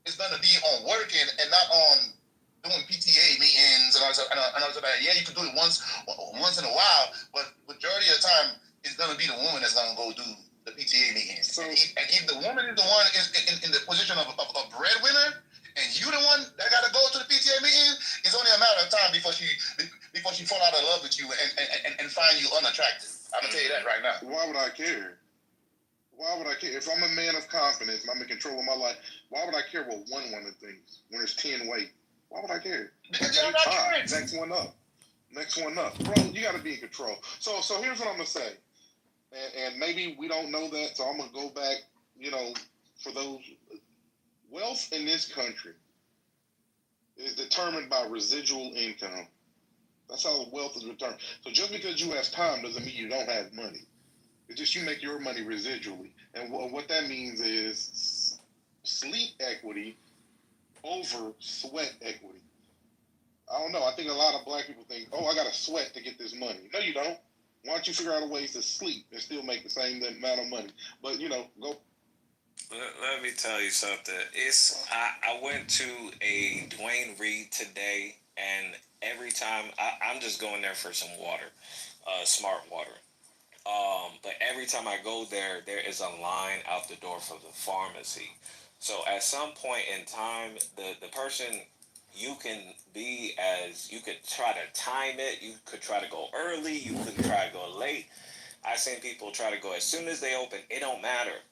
is going to be on working and not on doing PTA meetings and all that. Yeah, you can do it once in a while, but majority of the time, it's going to be the woman that's going to go do the PTA meetings. And if the woman is the one is in the position of a breadwinner, and you the one that got to go to the PTA meeting, it's only a matter of time before she fall out of love with you and find you unattractive. I'm gonna tell you that right now. Why would I care? Why would I care? If I'm a man of confidence and I'm in control of my life, why would I care what one woman thinks when there's 10 wait? Why would I care? Because you're not caring. Next one up. Next one up. Bro, you got to be in control. So here's what I'm going to say. And maybe we don't know that, so I'm going to go back, for those. Wealth in this country is determined by residual income. That's how wealth is determined. So just because you have time doesn't mean you don't have money. It's just you make your money residually. And what that means is sleep equity over sweat equity. I don't know. I think a lot of black people think, I got to sweat to get this money. No, you don't. Why don't you figure out a ways to sleep and still make the same amount of money? But, go. Let me tell you something. I went to a Dwayne Reed today, and every time I'm just going there for some water, smart water. But every time I go there, there is a line out the door for the pharmacy. So at some point in time, the person, you can try to time it. You could try to go early. You could try to go late. I've seen people try to go as soon as they open. It don't matter.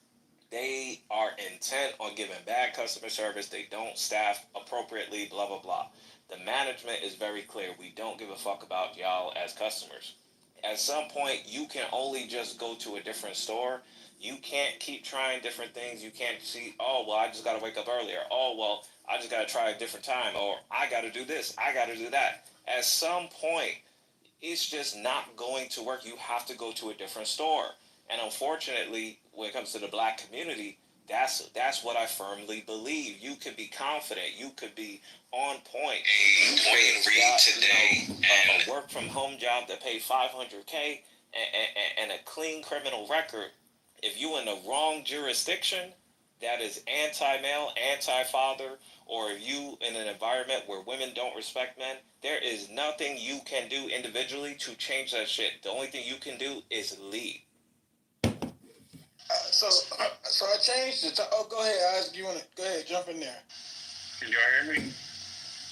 They are intent on giving bad customer service. They don't staff appropriately, blah, blah, blah. The management is very clear. We don't give a fuck about y'all as customers. At some point, you can only just go to a different store. You can't keep trying different things. You can't see, I just got to wake up earlier. I just got to try a different time. Or I got to do this. I got to do that. At some point, it's just not going to work. You have to go to a different store. And unfortunately, when it comes to the black community, that's what I firmly believe. You could be confident. You could be on point. You could got today a work from home job that paid $500K and a clean criminal record. If you in the wrong jurisdiction that is anti-male, anti-father, or if you in an environment where women don't respect men, there is nothing you can do individually to change that shit. The only thing you can do is lead. So I changed it. Go ahead, Isaac. You want to go ahead, jump in there? Can y'all hear me?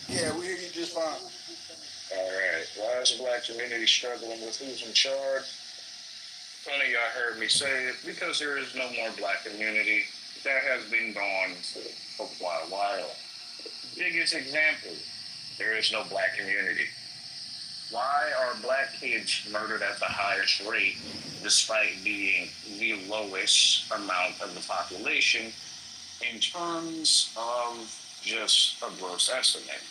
Yeah, we hear you just fine. All right. Why is the black community struggling with who's in charge? Funny y'all heard me say it, because there is no more black community. That has been gone for quite a while. Biggest example, there is no black community. Why are black kids murdered at the highest rate despite being the lowest amount of the population in terms of just a gross estimate?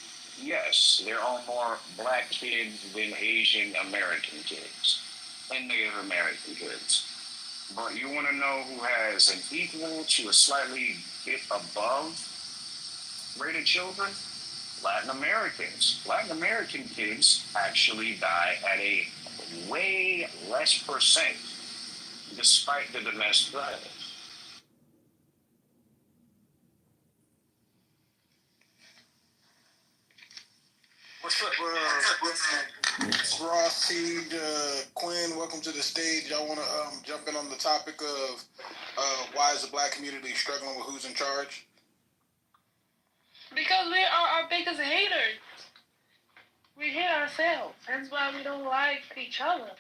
Yes, there are more black kids than Asian American kids and Native American kids. But you want to know who has an equal to a slightly bit above rated children? Latin Americans. Latin American kids actually die at a way less percent despite the domestic violence. What's up, Ross, Teed, Quinn? Welcome to the stage. Y'all want to jump in on the topic of why is the black community struggling with who's in charge? Because we are our biggest haters. We hate ourselves. That's why we don't like each other.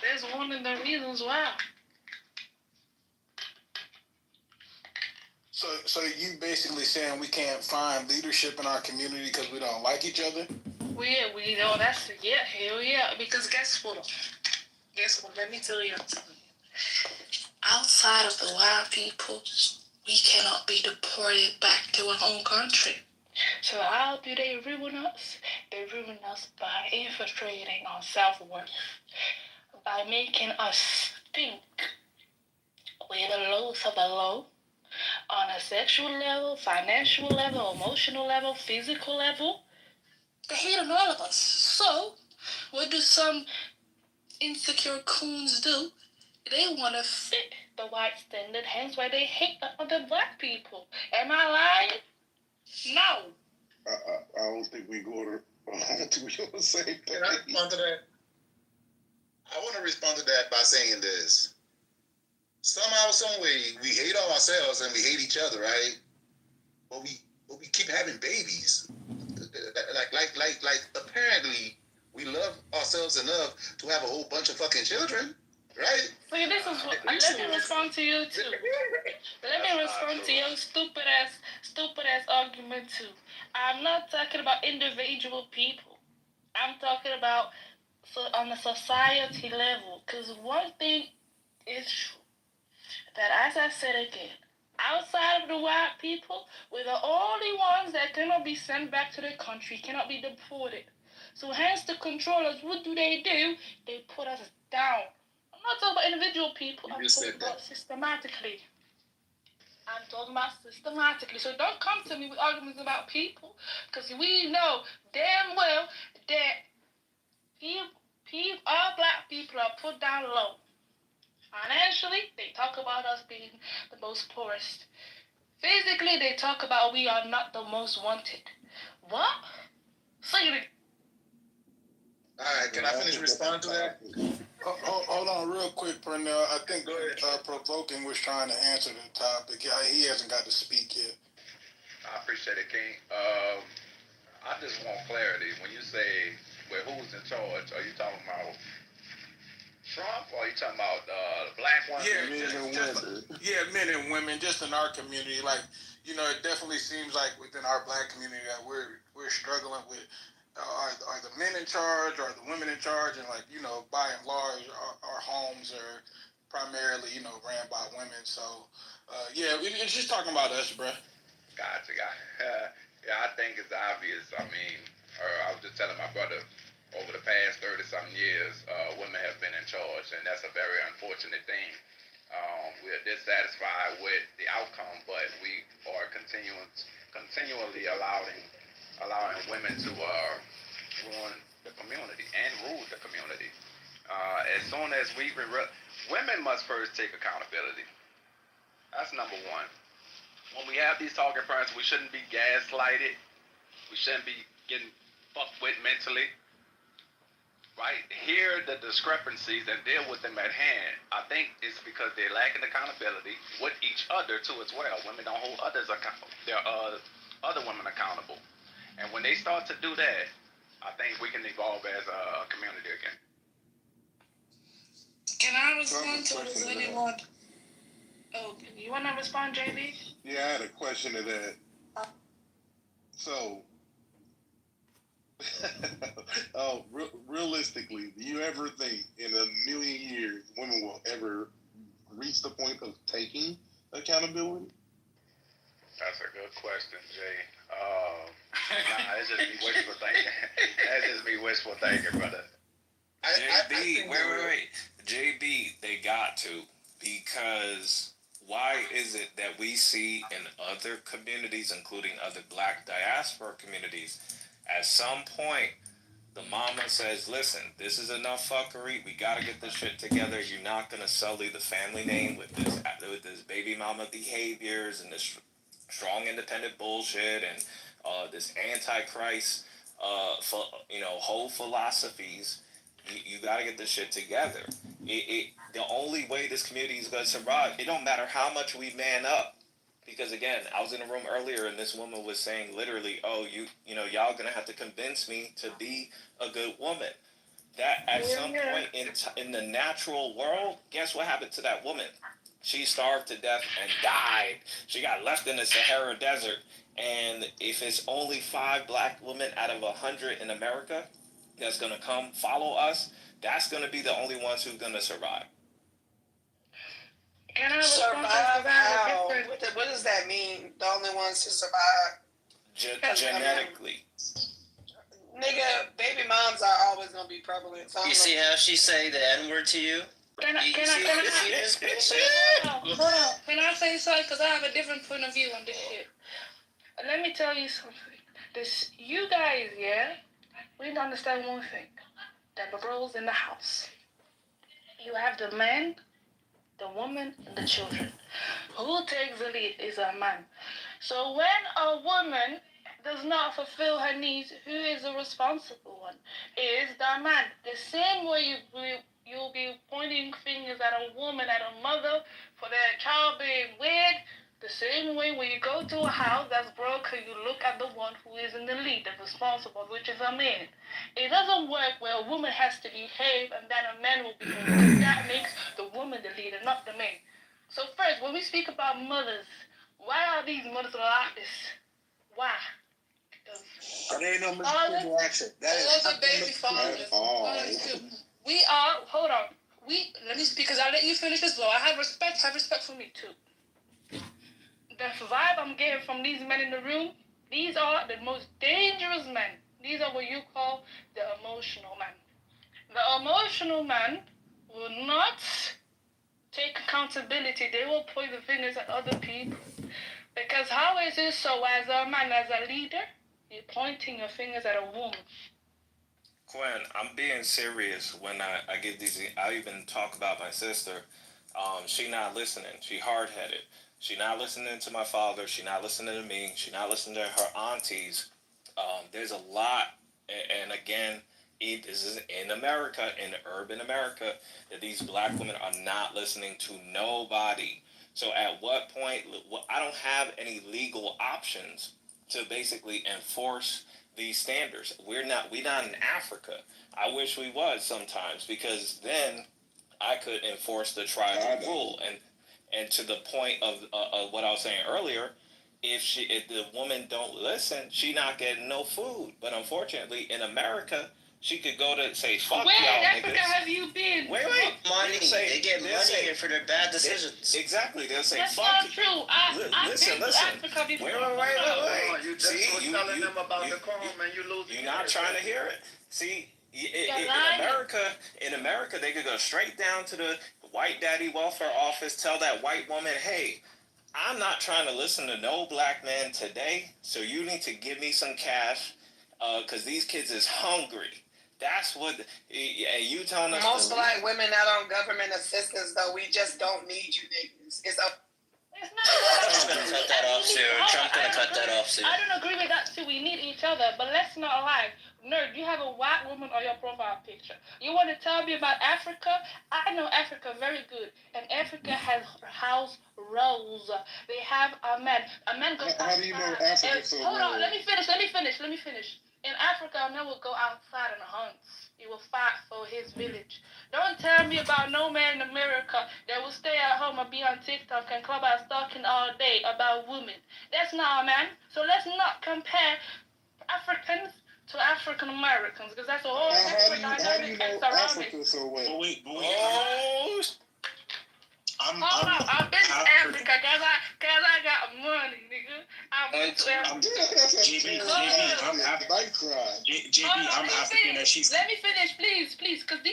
That's one of the reasons why. So you basically saying we can't find leadership in our community because we don't like each other? We know hell yeah. Because guess what? Let me tell you something. Outside of the white people, we cannot be deported back to our home country. So how do they ruin us? They ruin us by infiltrating our self-worth, by making us think we're the lowest of the low on a sexual level, financial level, emotional level, physical level. They hate on all of us. So what do some insecure coons do? They want to fit the white standard, hence why they hate the other black people. Am I lying? No. I don't think we go to. I don't think we on the same thing. Can I respond to that? I want to respond to that by saying this. Somehow, some way, we hate ourselves and we hate each other, right? But we keep having babies. Like apparently, we love ourselves enough to have a whole bunch of fucking children, right? See, this is what. Let me respond to you too. Let me respond to your stupid ass argument too. I'm not talking about individual people. I'm talking about on a society level. Because one thing is true, that as I said again, outside of the white people, we're the only ones that cannot be sent back to their country, cannot be deported. So hence the controllers, what do? They put us down. I'm not talking about individual people, I'm talking about systematically. I'm talking about systematically. So don't come to me with arguments about people, because we know damn well that all black people are put down low. Financially, they talk about us being the most poorest. Physically, they talk about we are not the most wanted. What? Say it. Alright, can I finish responding to that? Hold on real quick, Pernell. I think Provoking was trying to answer the topic. He hasn't got to speak yet. I appreciate it, King. I just want clarity. When you say, well, who's in charge, are you talking about Trump, or are you talking about the black ones? Men and women, just in our community. Like, it definitely seems like within our black community that we're struggling with. Are the men in charge, or are the women in charge? And by and large, our homes are primarily, ran by women. So, it's just talking about us, bruh. Gotcha. Yeah, I think it's obvious. I mean, I was just telling my brother, over the past 30-something years, women have been in charge, and that's a very unfortunate thing. We are dissatisfied with the outcome, but we are continually allowing women to ruin the community and rule the community. As soon as women must first take accountability. That's number one. When we have these talking points, we shouldn't be gaslighted. We shouldn't be getting fucked with mentally. Right? Hear the discrepancies and deal with them at hand. I think it's because they're lacking accountability with each other too as well. Women don't hold others accountable. There are other women accountable. And when they start to do that, I think we can evolve as a community again. Can I respond to this anyone? Oh, you want to respond, JB? Yeah, I had a question to that. So, realistically, do you ever think in a million years women will ever reach the point of taking accountability? That's a good question, Jay. It's just me wishful thinking. That's just me wishful thinking, brother. JB, wait. JB, they got to, because why is it that we see in other communities, including other black diaspora communities, at some point, the mama says, listen, this is enough fuckery. We got to get this shit together. You're not going to sully the family name with this baby mama behaviors and this strong independent bullshit and this antichrist, whole philosophies. You got to get this shit together. The only way this community is going to survive, it don't matter how much we man up. Because again, I was in a room earlier and this woman was saying literally, y'all going to have to convince me to be a good woman. That at some point in the natural world, guess what happened to that woman? She starved to death and died. She got left in the Sahara Desert. And if it's only 5 black women out of 100 in America that's going to come follow us, that's going to be the only ones who's going to survive. Survive how? What does that mean? The only ones to survive? Genetically. Nigga, baby moms are always going to be prevalent. So you see how she say the N-word to you? Can I say something? Because I have a different point of view on this shit. Let me tell you something. You guys, we need to understand one thing. That the roles in the house. You have the man, the woman, and the children. Who takes the lead is a man. So when a woman does not fulfill her needs, who is the responsible one? It is the man. The same way you'll be pointing fingers at a woman, at a mother, for their child being weird, The same way when you go to a house that's broken, you look at the one who is in the lead, the responsible, which is a man. It doesn't work where a woman has to behave and then a man will behave, because that makes the woman the leader, not the man. So first, when we speak about mothers, why are these mothers like this? Why? That ain't no Mr. Jackson. That is Those are baby fathers. We are, hold on. Let me speak, because I'll let you finish as well. Have respect for me too. The vibe I'm getting from these men in the room, these are the most dangerous men. These are what you call the emotional men. The emotional men will not take accountability. They will point the fingers at other people. Because how is it so as a man, as a leader, you're pointing your fingers at a woman? Quinn, I'm being serious when I give these. I even talk about my sister. She not listening. She hard-headed. She not listening to my father. She not listening to me. She not listening to her aunties. There's a lot, and again, this is in America, in urban America, that these black women are not listening to nobody. So at what point, I don't have any legal options to basically enforce these standards. We're not in Africa. I wish we was sometimes, because then I could enforce the tribal rule. And to the point of what I was saying earlier, if the woman don't listen, she not getting no food. But unfortunately, in America, she could go to say, fuck Where y'all in Africa niggas. have you been? Wait. Money. They get money here for their bad decisions. Exactly. They'll say, That's fuck not you. true. I've Listen. been to Africa before. Wait. You just was telling them about the comb and you lose. You're not trying to hear it. See, in America, they could go straight down to the white daddy welfare office, tell that white woman, hey, I'm not trying to listen to no black man today, so you need to give me some cash, because these kids is hungry. That's what, and you telling us. Most black women not on government assistance, though. We just don't need you niggas. It's a. Trump's gonna cut that off soon. Trump's gonna cut that off soon. I don't agree with that too. We need each other, but let's not lie. Nerd, you have a white woman on your profile picture. You want to tell me about Africa? I know Africa very good, and Africa has house roles. They have a man. A man goes outside. How do you know Africa so Hold well? on, let me finish. In Africa, a man will go outside and hunt. He will fight for his village. Don't tell me about no man in America that will stay at home and be on TikTok and Clubhouse talking all day about women. That's not a man. So let's not compare Africans to African Americans, because that's a whole different dynamic and surroundings. Africa so well? I've been to Africa because I got money, nigga. I went to Africa. I'm African and she's. Let me finish, please, because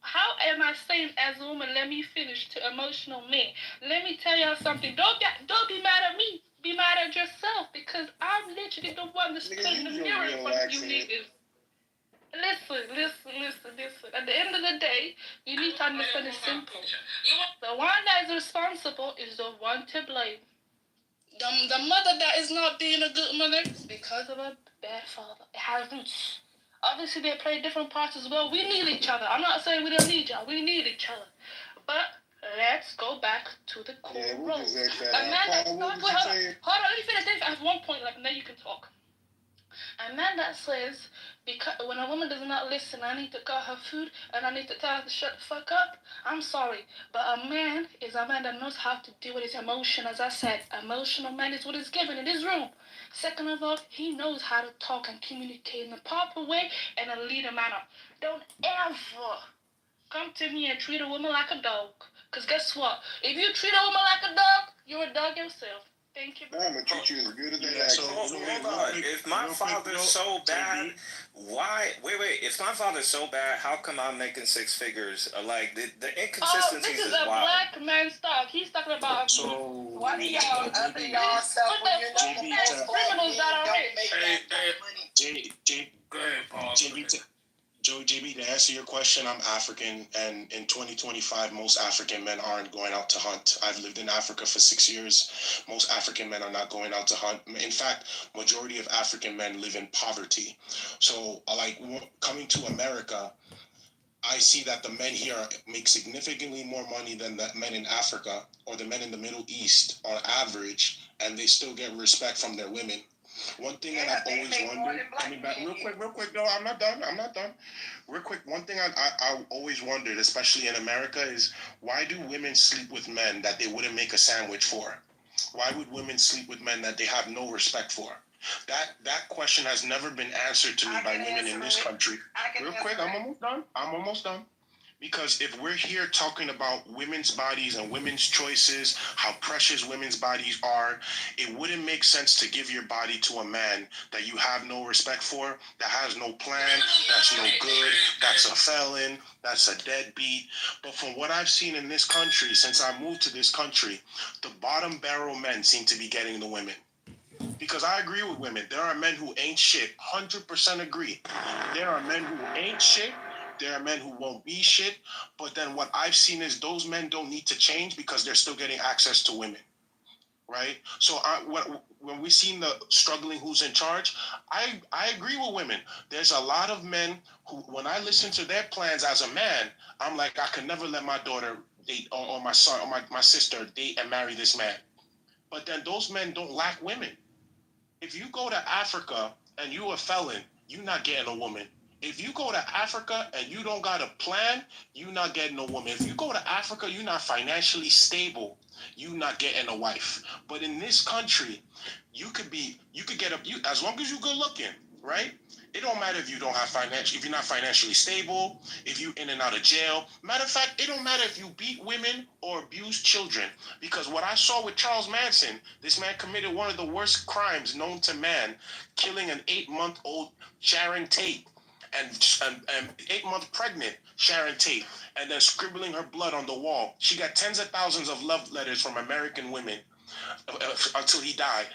how am I saying as a woman, let me finish, to emotional men? Let me tell y'all something. Don't be mad at me. Be mad at yourself, because I'm literally the one that's putting the mirror in front of you niggas. Listen. At the end of the day, you need to understand it's simple. The one that is responsible is the one to blame. The mother that is not being a good mother is because of a bad father. It has roots. Obviously, they play different parts as well. We need each other. I'm not saying we don't need y'all. We need each other. But let's go back to the core role. Hold on, let me finish. I have one point left, and then you can talk. A man that says, because when a woman does not listen, I need to cut her food and I need to tell her to shut the fuck up. I'm sorry, but a man is a man that knows how to deal with his emotion. As I said, emotional man is what is given in this room. Second of all, he knows how to talk and communicate in a proper way and a leader manner. Don't ever come to me and treat a woman like a dog. Because guess what? If you treat a woman like a dog, you're a dog yourself. Thank you. I'm gonna treat you as good as they So hold on. If my father's so bad, why? Wait. If my father's so bad, how come I'm making six figures? Like the inconsistencies this is is a wild. black man's talk. He's talking about. So Why do y'all up in y'all self when you're not criminals that are rich? JB, to answer your question, I'm African, and in 2025, most African men aren't going out to hunt. I've lived in Africa for 6 years. Most African men are not going out to hunt. In fact, majority of African men live in poverty. So, like, coming to America, I see that the men here make significantly more money than the men in Africa or the men in the Middle East on average, and they still get respect from their women. One thing that I've always wondered, coming back real quick, no, I'm not done. Real quick, one thing I always wondered, especially in America, is why do women sleep with men that they wouldn't make a sandwich for? Why would women sleep with men that they have no respect for? That question has never been answered to me by women in this country. Real quick, I'm almost done. Because if we're here talking about women's bodies and women's choices, how precious women's bodies are, it wouldn't make sense to give your body to a man that you have no respect for, that has no plan, that's no good, that's a felon, that's a deadbeat. But from what I've seen in this country, since I moved to this country, the bottom barrel men seem to be getting the women. Because I agree with women. There are men who ain't shit. 100% agree. There are men who ain't shit. There are men who won't be shit. But then what I've seen is those men don't need to change because they're still getting access to women. Right? So when we seen the struggling who's in charge, I agree with women. There's a lot of men who, when I listen to their plans as a man, I'm like, I could never let my daughter date or my son or my sister date and marry this man. But then those men don't lack women. If you go to Africa and you a felon, you're not getting a woman. If you go to Africa and you don't got a plan, you're not getting a woman. If you go to Africa, you're not financially stable, you're not getting a wife. But in this country, you could get as long as you're good looking, right? It don't matter if you don't have if you're not financially stable, if you in and out of jail. Matter of fact, it don't matter if you beat women or abuse children. Because what I saw with Charles Manson, this man committed one of the worst crimes known to man, killing an 8-month-old Sharon Tate and 8-month pregnant Sharon Tate, and then scribbling her blood on the wall. She got tens of thousands of love letters from American women until he died.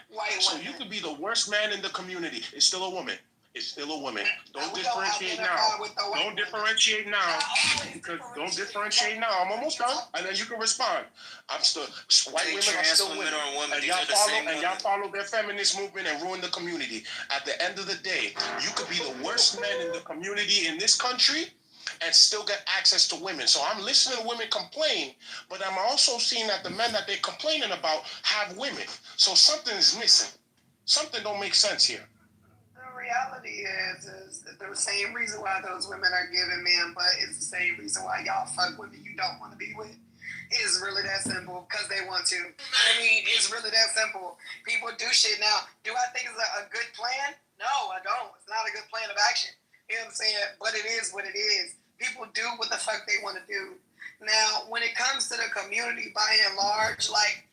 So you could be the worst man in the community. It's still a woman. It's still a woman. Don't differentiate now. Don't differentiate now. Because don't differentiate now. I'm almost done, and then you can respond. I'm still white women are still women, and y'all follow their feminist movement and ruin the community. At the end of the day, you could be the worst men in the community in this country and still get access to women. So I'm listening to women complain, but I'm also seeing that the men that they're complaining about have women. So something is missing. Something don't make sense here. Reality is the same reason why those women are giving men, but it's the same reason why y'all fuck women you don't want to be with. It's really that simple, because they want to. I mean, it's really that simple. People do shit now. Do I think it's a good plan? No, I don't. It's not a good plan of action. You know what I'm saying? But it is what it is. People do what the fuck they want to do. Now, when it comes to the community by and large, like,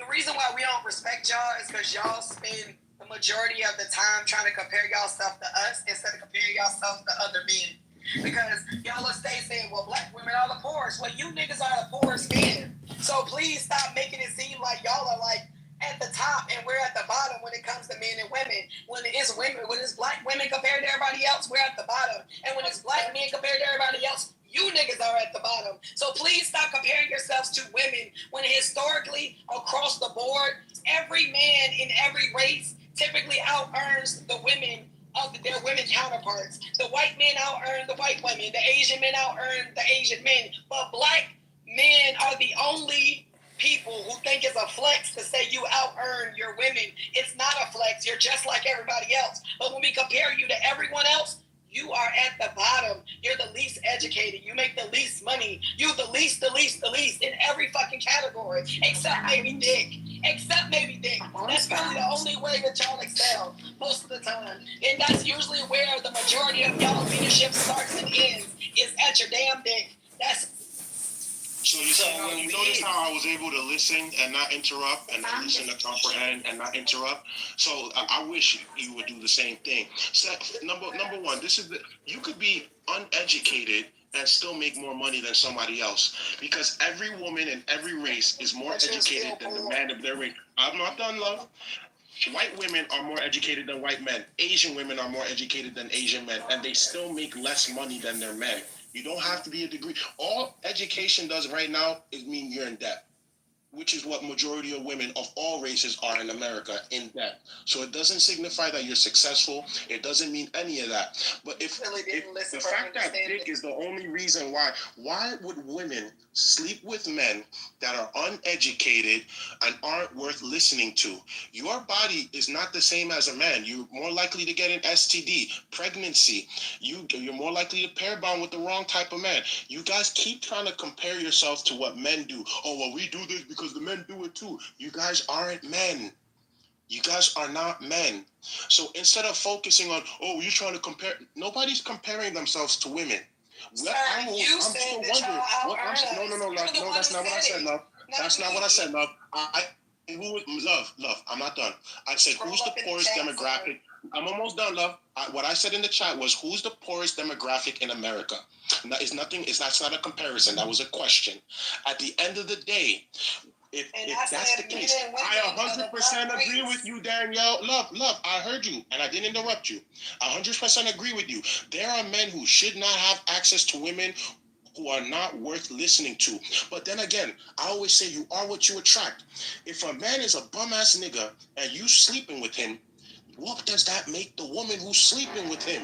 the reason why we don't respect y'all is because y'all spend the majority of the time trying to compare y'allself to us instead of comparing y'allself to other men. Because y'all will stay saying, well, black women are the poorest. Well, you niggas are the poorest men. So please stop making it seem like y'all are like at the top and we're at the bottom when it comes to men and women. When it's black women compared to everybody else, we're at the bottom. And when it's black men compared to everybody else, you niggas are at the bottom. So please stop comparing yourselves to women when historically, across the board, every man in every race typically out-earns the women of their women counterparts. The white men out-earn the white women. The Asian men out-earn the Asian men. But black men are the only people who think it's a flex to say you out-earn your women. It's not a flex. You're just like everybody else. But when we compare you to everyone else, you are at the bottom. You're the least educated. You make the least money. You the least in every fucking category. Except maybe dick. That's probably the only way that y'all excel most of the time. And that's usually where the majority of y'all leadership starts and ends, is at your damn dick. So you notice how I was able to listen and not interrupt, and listen to comprehend and not interrupt. So I wish you would do the same thing. So, number one, you could be uneducated and still make more money than somebody else, because every woman in every race is more educated than the man of their race. I'm not done, love. White women are more educated than white men. Asian women are more educated than Asian men, and they still make less money than their men. You don't have to be a degree. All education does right now is mean you're in debt. which is what majority of women of all races are in America, in debt. So it doesn't signify that you're successful. It doesn't mean any of that. But if the fact that dick is the only reason why would women sleep with men that are uneducated and aren't worth listening to? Your body is not the same as a man. You're more likely to get an STD, pregnancy. You're more likely to pair bond with the wrong type of man. You guys keep trying to compare yourself to what men do. Oh, well, we do this because the men do it too. You guys aren't men. You guys are not men. So instead of focusing on, oh, you're trying to compare, nobody's comparing themselves to women. Sir, you said that y'all out-earn us. No, that's not what I said, love. That's not what I said, love. Love, I'm not done. I said, who's the poorest demographic? I'm almost done, love. What I said in the chat was, who's the poorest demographic in America? That's not a comparison. That was a question. At the end of the day, if that's the case, I 100% agree with you, Danielle. Love, I heard you, and I didn't interrupt you. I 100% agree with you. There are men who should not have access to women who are not worth listening to. But then again, I always say you are what you attract. If a man is a bum-ass nigga and you sleeping with him, what does that make the woman who's sleeping with him?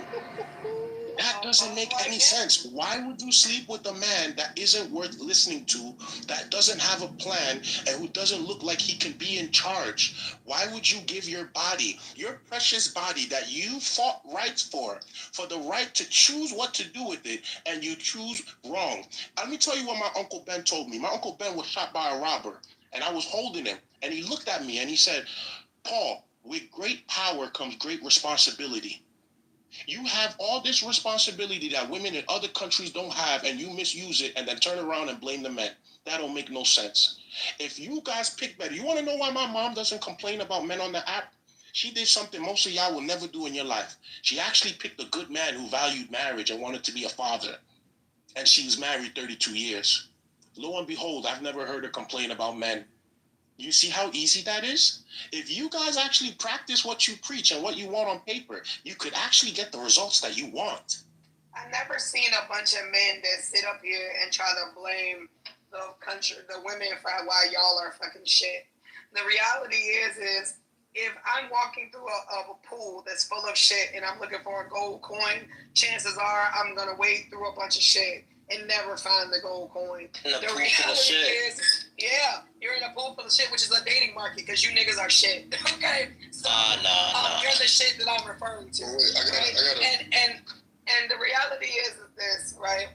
That doesn't make any sense. Why would you sleep with a man that isn't worth listening to, that doesn't have a plan, and who doesn't look like he can be in charge? Why would you give your body, your precious body that you fought rights for the right to choose what to do with it, and you choose wrong? Let me tell you what my Uncle Ben told me. My Uncle Ben was shot by a robber, and I was holding him, and he looked at me and he said, Paul, with great power comes great responsibility. You have all this responsibility that women in other countries don't have, and you misuse it and then turn around and blame the men. That don't make no sense. If you guys pick better, you want to know why my mom doesn't complain about men on the app? She did something most of y'all will never do in your life. She actually picked a good man who valued marriage and wanted to be a father. And she was married 32 years. Lo and behold, I've never heard her complain about men. You see how easy that is? If you guys actually practice what you preach and what you want on paper, you could actually get the results that you want. I've never seen a bunch of men that sit up here and try to blame the women for why y'all are fucking shit. The reality is if I'm walking through a pool that's full of shit and I'm looking for a gold coin, chances are I'm gonna wade through a bunch of shit and never find the gold coin. The reality is, yeah, you're in a pool full of shit, which is a dating market, because you niggas are shit. Okay? So, you're the shit that I'm referring to. Right? And the reality is this, right?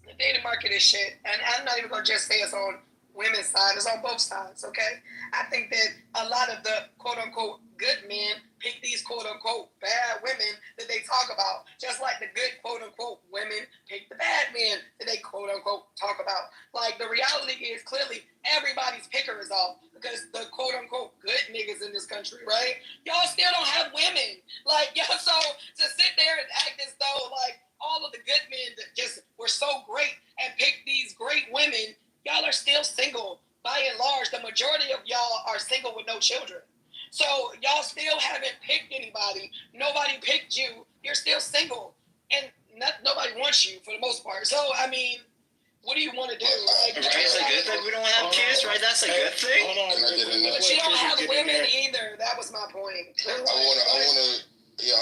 The dating market is shit. And I'm not even going to just say it's on women's side, it's on both sides, okay? I think that a lot of the quote-unquote good men pick these quote-unquote bad women that they talk about, just like the good quote-unquote women pick the bad men that they quote-unquote talk about. Like, the reality is clearly everybody's picker is off, because the quote-unquote good niggas in this country, right? Y'all still don't have women. Like, y'all, so to sit there and act as though, like, all of the good men that just were so great and picked these great women, y'all are still single. By and large, the majority of y'all are single with no children. So y'all still haven't picked anybody. Nobody picked you. You're still single. And nobody wants you for the most part. So, I mean, what do you want to do? Like, that's a good thing we don't have kids, right? That's a good thing. But you don't have women either. That was my point. I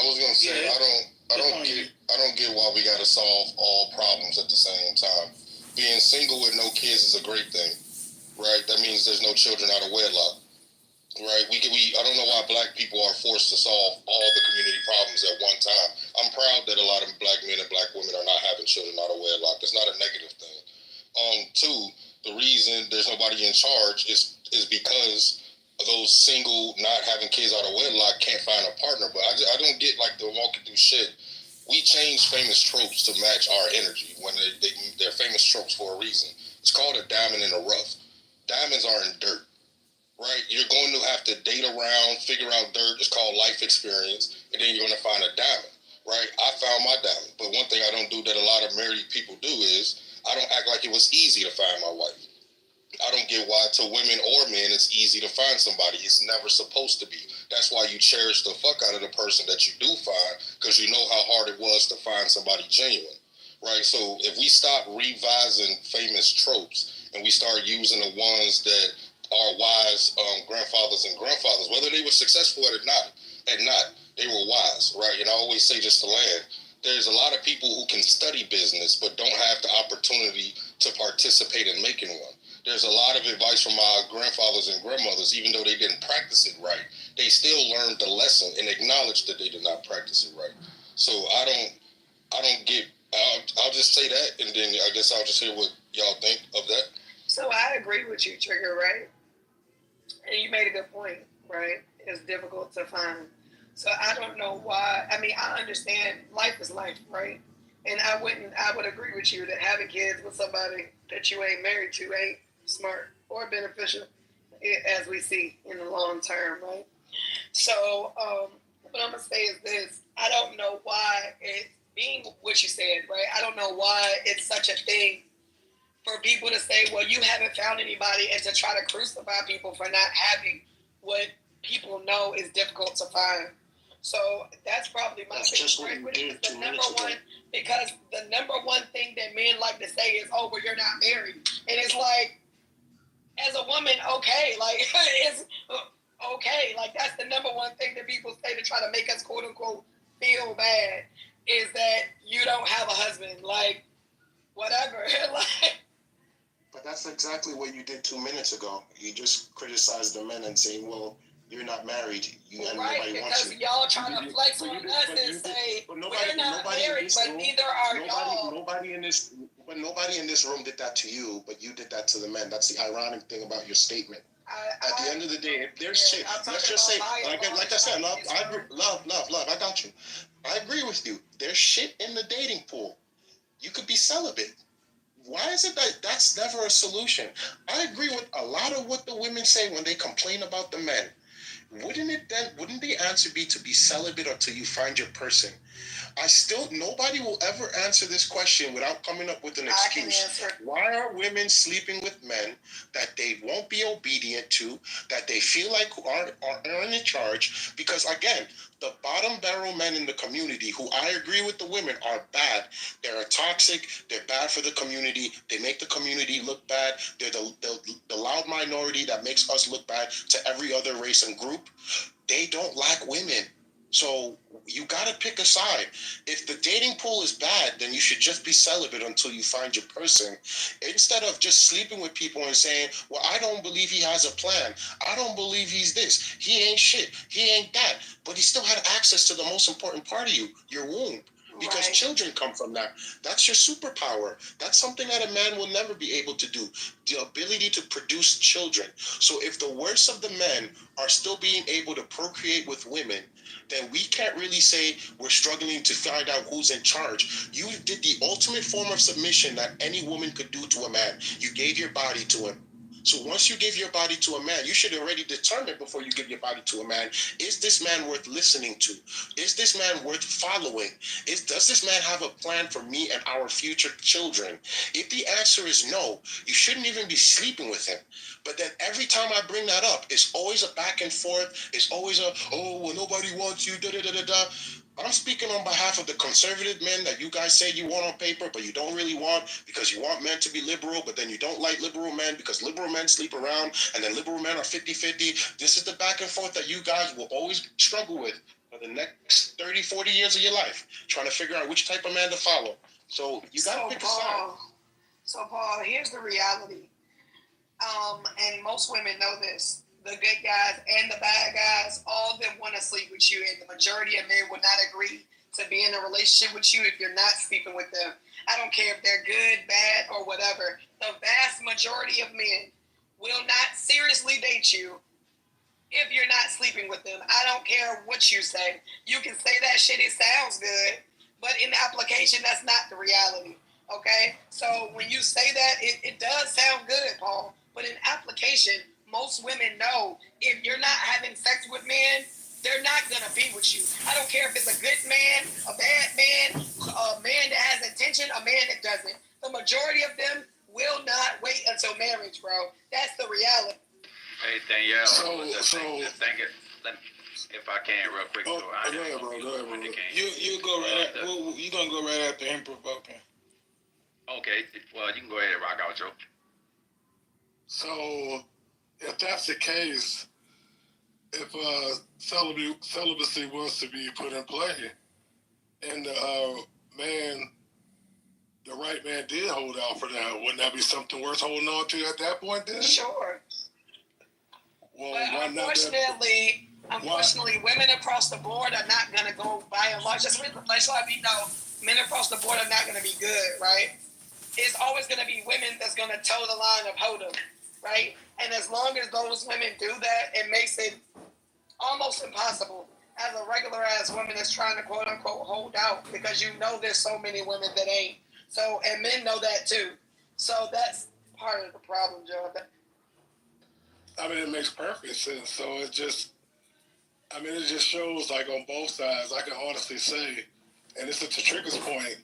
was gonna say, I don't get why we gotta solve all problems at the same time. Being single with no kids is a great thing, right? That means there's no children out of wedlock, right? We I don't know why black people are forced to solve all the community problems at one time. I'm proud that a lot of black men and black women are not having children out of wedlock. It's not a negative thing. Two, the reason there's nobody in charge is because those single, not having kids out of wedlock can't find a partner. But I don't get like the walking through shit. We change famous tropes to match our energy when they're famous tropes for a reason. It's called a diamond in the rough. Diamonds are in dirt, right? You're going to have to date around, figure out dirt. It's called life experience, and then you're going to find a diamond, right? I found my diamond, but one thing I don't do that a lot of married people do is I don't act like it was easy to find my wife. I don't get why to women or men it's easy to find somebody. It's never supposed to be. That's why you cherish the fuck out of the person that you do find, because you know how hard it was to find somebody genuine, right? So if we stop revising famous tropes and we start using the ones that our wise grandfathers and grandfathers, whether they were successful at it or not, they were wise, right? And I always say, just to land, there's a lot of people who can study business but don't have the opportunity to participate in making one. There's a lot of advice from our grandfathers and grandmothers, even though they didn't practice it right, they still learned the lesson and acknowledged that they did not practice it right. So I don't get. I'll just say that, and then I guess I'll just hear what y'all think of that. So I agree with you, Trigger, right? And you made a good point, right? It's difficult to find. So I don't know why. I mean, I understand life is life, right? And I would agree with you that having kids with somebody that you ain't married to ain't smart or beneficial, as we see in the long term, right? So what I'm gonna say is this: I don't know why it being what you said, right? I don't know why it's such a thing for people to say, well, you haven't found anybody, and to try to crucify people for not having what people know is difficult to find. So that's probably my biggest gripe with it. The number one, because the number one thing that men like to say is, oh, well, you're not married. And it's like, as a woman, okay, like, it's okay. Like, that's the number one thing that people say to try to make us, quote unquote, feel bad, is that you don't have a husband. Like, whatever. Like, But that's exactly what you did 2 minutes ago. You just criticized the men and saying, well, you're not married. And right, nobody wants because you. y'all trying to flex on us and say, we're not married, but neither are y'all. Nobody in this room did that to you, but you did that to the men. That's the ironic thing about your statement. At the end of the day, if there's shit, let's just say, like I said, love, I got you. I agree with you. There's shit in the dating pool. You could be celibate. Why is it that that's never a solution? I agree with a lot of what the women say when they complain about the men. Wouldn't the answer be to be celibate until you find your person? Nobody will ever answer this question without coming up with an excuse. Why are women sleeping with men that they won't be obedient to, that they feel like are in charge? Because again, the bottom barrel men in the community, who I agree with the women, are bad. They're toxic. They're bad for the community. They make the community look bad. They're the loud minority that makes us look bad to every other race and group. They don't like women. So you got to pick a side. If the dating pool is bad, then you should just be celibate until you find your person, instead of just sleeping with people and saying, well, I don't believe he has a plan. I don't believe he's this. He ain't shit. He ain't that. But he still had access to the most important part of you, your womb. Because children come from that. That's your superpower. That's something that a man will never be able to do. The ability to produce children. So if the worst of the men are still being able to procreate with women, then we can't really say we're struggling to find out who's in charge. You did the ultimate form of submission that any woman could do to a man. You gave your body to him. So once you give your body to a man, you should already determine before you give your body to a man, is this man worth listening to? Is this man worth following? Does this man have a plan for me and our future children? If the answer is no, you shouldn't even be sleeping with him. But then every time I bring that up, it's always a back and forth. It's always oh, well, nobody wants you, da-da-da-da-da. I'm speaking on behalf of the conservative men that you guys say you want on paper, but you don't really want, because you want men to be liberal, but then you don't like liberal men because liberal men sleep around, and then liberal men are 50-50. This is the back and forth that you guys will always struggle with for the next 30, 40 years of your life, trying to figure out which type of man to follow. So you got to pick a side. So, Paul, here's the reality. And most women know this. The good guys and the bad guys, all of them want to sleep with you, and the majority of men will not agree to be in a relationship with you if you're not sleeping with them. I don't care if they're good, bad, or whatever. The vast majority of men will not seriously date you if you're not sleeping with them. I don't care what you say. You can say that shit, it sounds good, but in application, that's not the reality, okay? So when you say that, it does sound good, Paul, but in application, most women know if you're not having sex with men, they're not going to be with you. I don't care if it's a good man, a bad man, a man that has intention, a man that doesn't. The majority of them will not wait until marriage, bro. That's the reality. Hey, Danielle, if I can, real quick. Go ahead, bro. You go right at, you going to go right after him provoking. Okay, well, you can go ahead and rock out, Joe. So, if that's the case, if celibacy was to be put in play, and the right man did hold out for that, wouldn't that be something worth holding on to at that point then? Sure. Well, but unfortunately, women across the board are not going to go by and large. Let's let me know, men across the board are not going to be good, right? It's always going to be women that's going to toe the line of hold 'em, right? And as long as those women do that, it makes it almost impossible as a regular ass woman that's trying to quote unquote hold out, because you know there's so many women that ain't. So, and men know that too. So that's part of the problem, Jonathan. I mean, it makes perfect sense. So it just shows, like, on both sides, I can honestly say, and this is to Trigger's point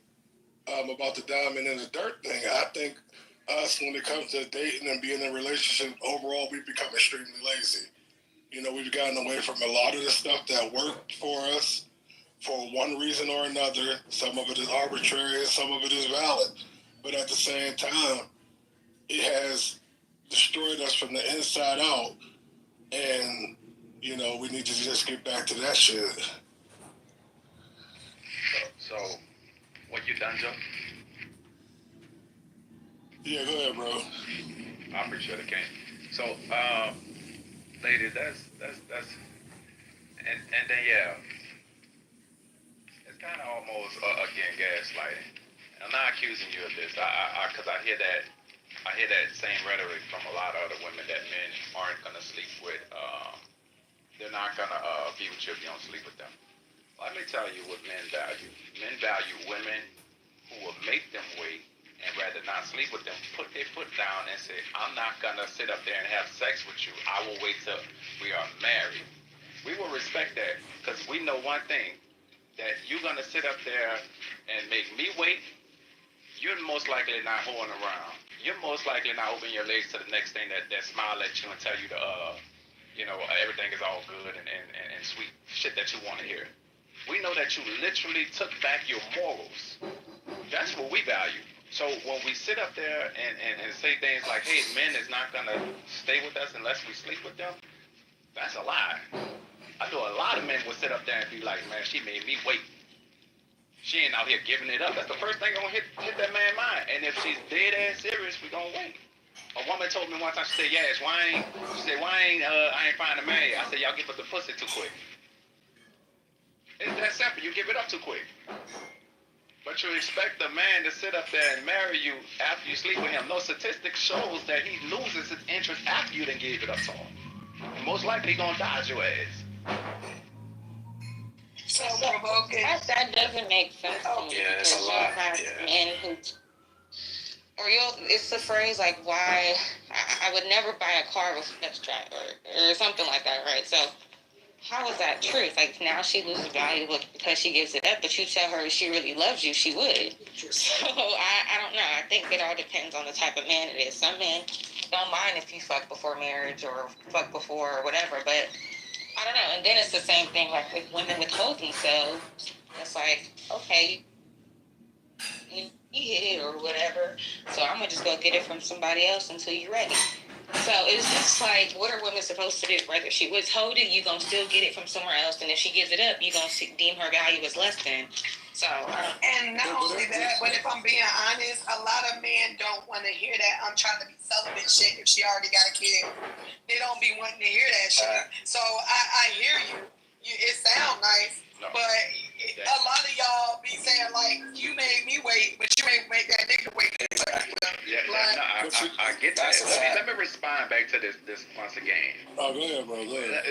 about the diamond in the dirt thing. I think us, when it comes to dating and being in a relationship, overall, we've become extremely lazy. You know, we've gotten away from a lot of the stuff that worked for us for one reason or another. Some of it is arbitrary and some of it is valid. But at the same time, it has destroyed us from the inside out. And, you know, we need to just get back to that shit. So what you done, Joe? Yeah, go ahead, bro. I appreciate it, King. So, ladies, that's and then yeah, it's kind of almost again gaslighting. I'm not accusing you of this, because I hear that same rhetoric from a lot of other women that men aren't gonna sleep with. They're not gonna be with you if you don't sleep with them. Let me tell you what men value. Men value women who will make them wait and rather not sleep with them, put their foot down and say, I'm not gonna sit up there and have sex with you. I will wait till we are married. We will respect that, because we know one thing, that you're gonna sit up there and make me wait. You're most likely not hoeing around. You're most likely not opening your legs to the next thing that smile at you and tell you everything is all good and sweet shit that you want to hear. We know that you literally took back your morals. That's what we value. So when we sit up there and say things like, hey, men is not going to stay with us unless we sleep with them, that's a lie. I know a lot of men would sit up there and be like, man, she made me wait. She ain't out here giving it up. That's the first thing gonna hit that man's mind. And if she's dead ass serious, we gonna wait. A woman told me one time, she said, yes, I ain't find a man. I said, y'all give up the pussy too quick. It's that simple. You give it up too quick. But you expect a man to sit up there and marry you after you sleep with him. No statistic shows that he loses his interest after you done gave it up to him. Most likely he gonna dodge your ass. So provoking. That doesn't make sense to me. Yeah, it's a lot. Men who, it's the phrase like, why, I would never buy a car with a trap or something like that, right? So how is that truth? Like, now she loses value because she gives it up, but you tell her if she really loves you, she would. So I don't know. I think it all depends on the type of man it is. Some men don't mind if you fuck before marriage or fuck before or whatever, but I don't know. And then it's the same thing like with women withhold themselves. It's like, okay, you hit it or whatever, so I'm gonna just go get it from somebody else until you're ready. So it's just like, what are women supposed to do? Right? If she withhold it, you're gonna still get it from somewhere else, and if she gives it up, you're gonna deem her value as less than. So and not only that, but if I'm being honest, a lot of men don't want to hear that I'm trying to be celibate shit if she already got a kid. They don't be wanting to hear that shit. So I hear you. It sounds nice, but a lot of y'all be saying like, you made me wait, but you ain't make that nigga wait. Yeah, I get that. Let me respond back to this once again. Oh, go ahead, bro. Go ahead.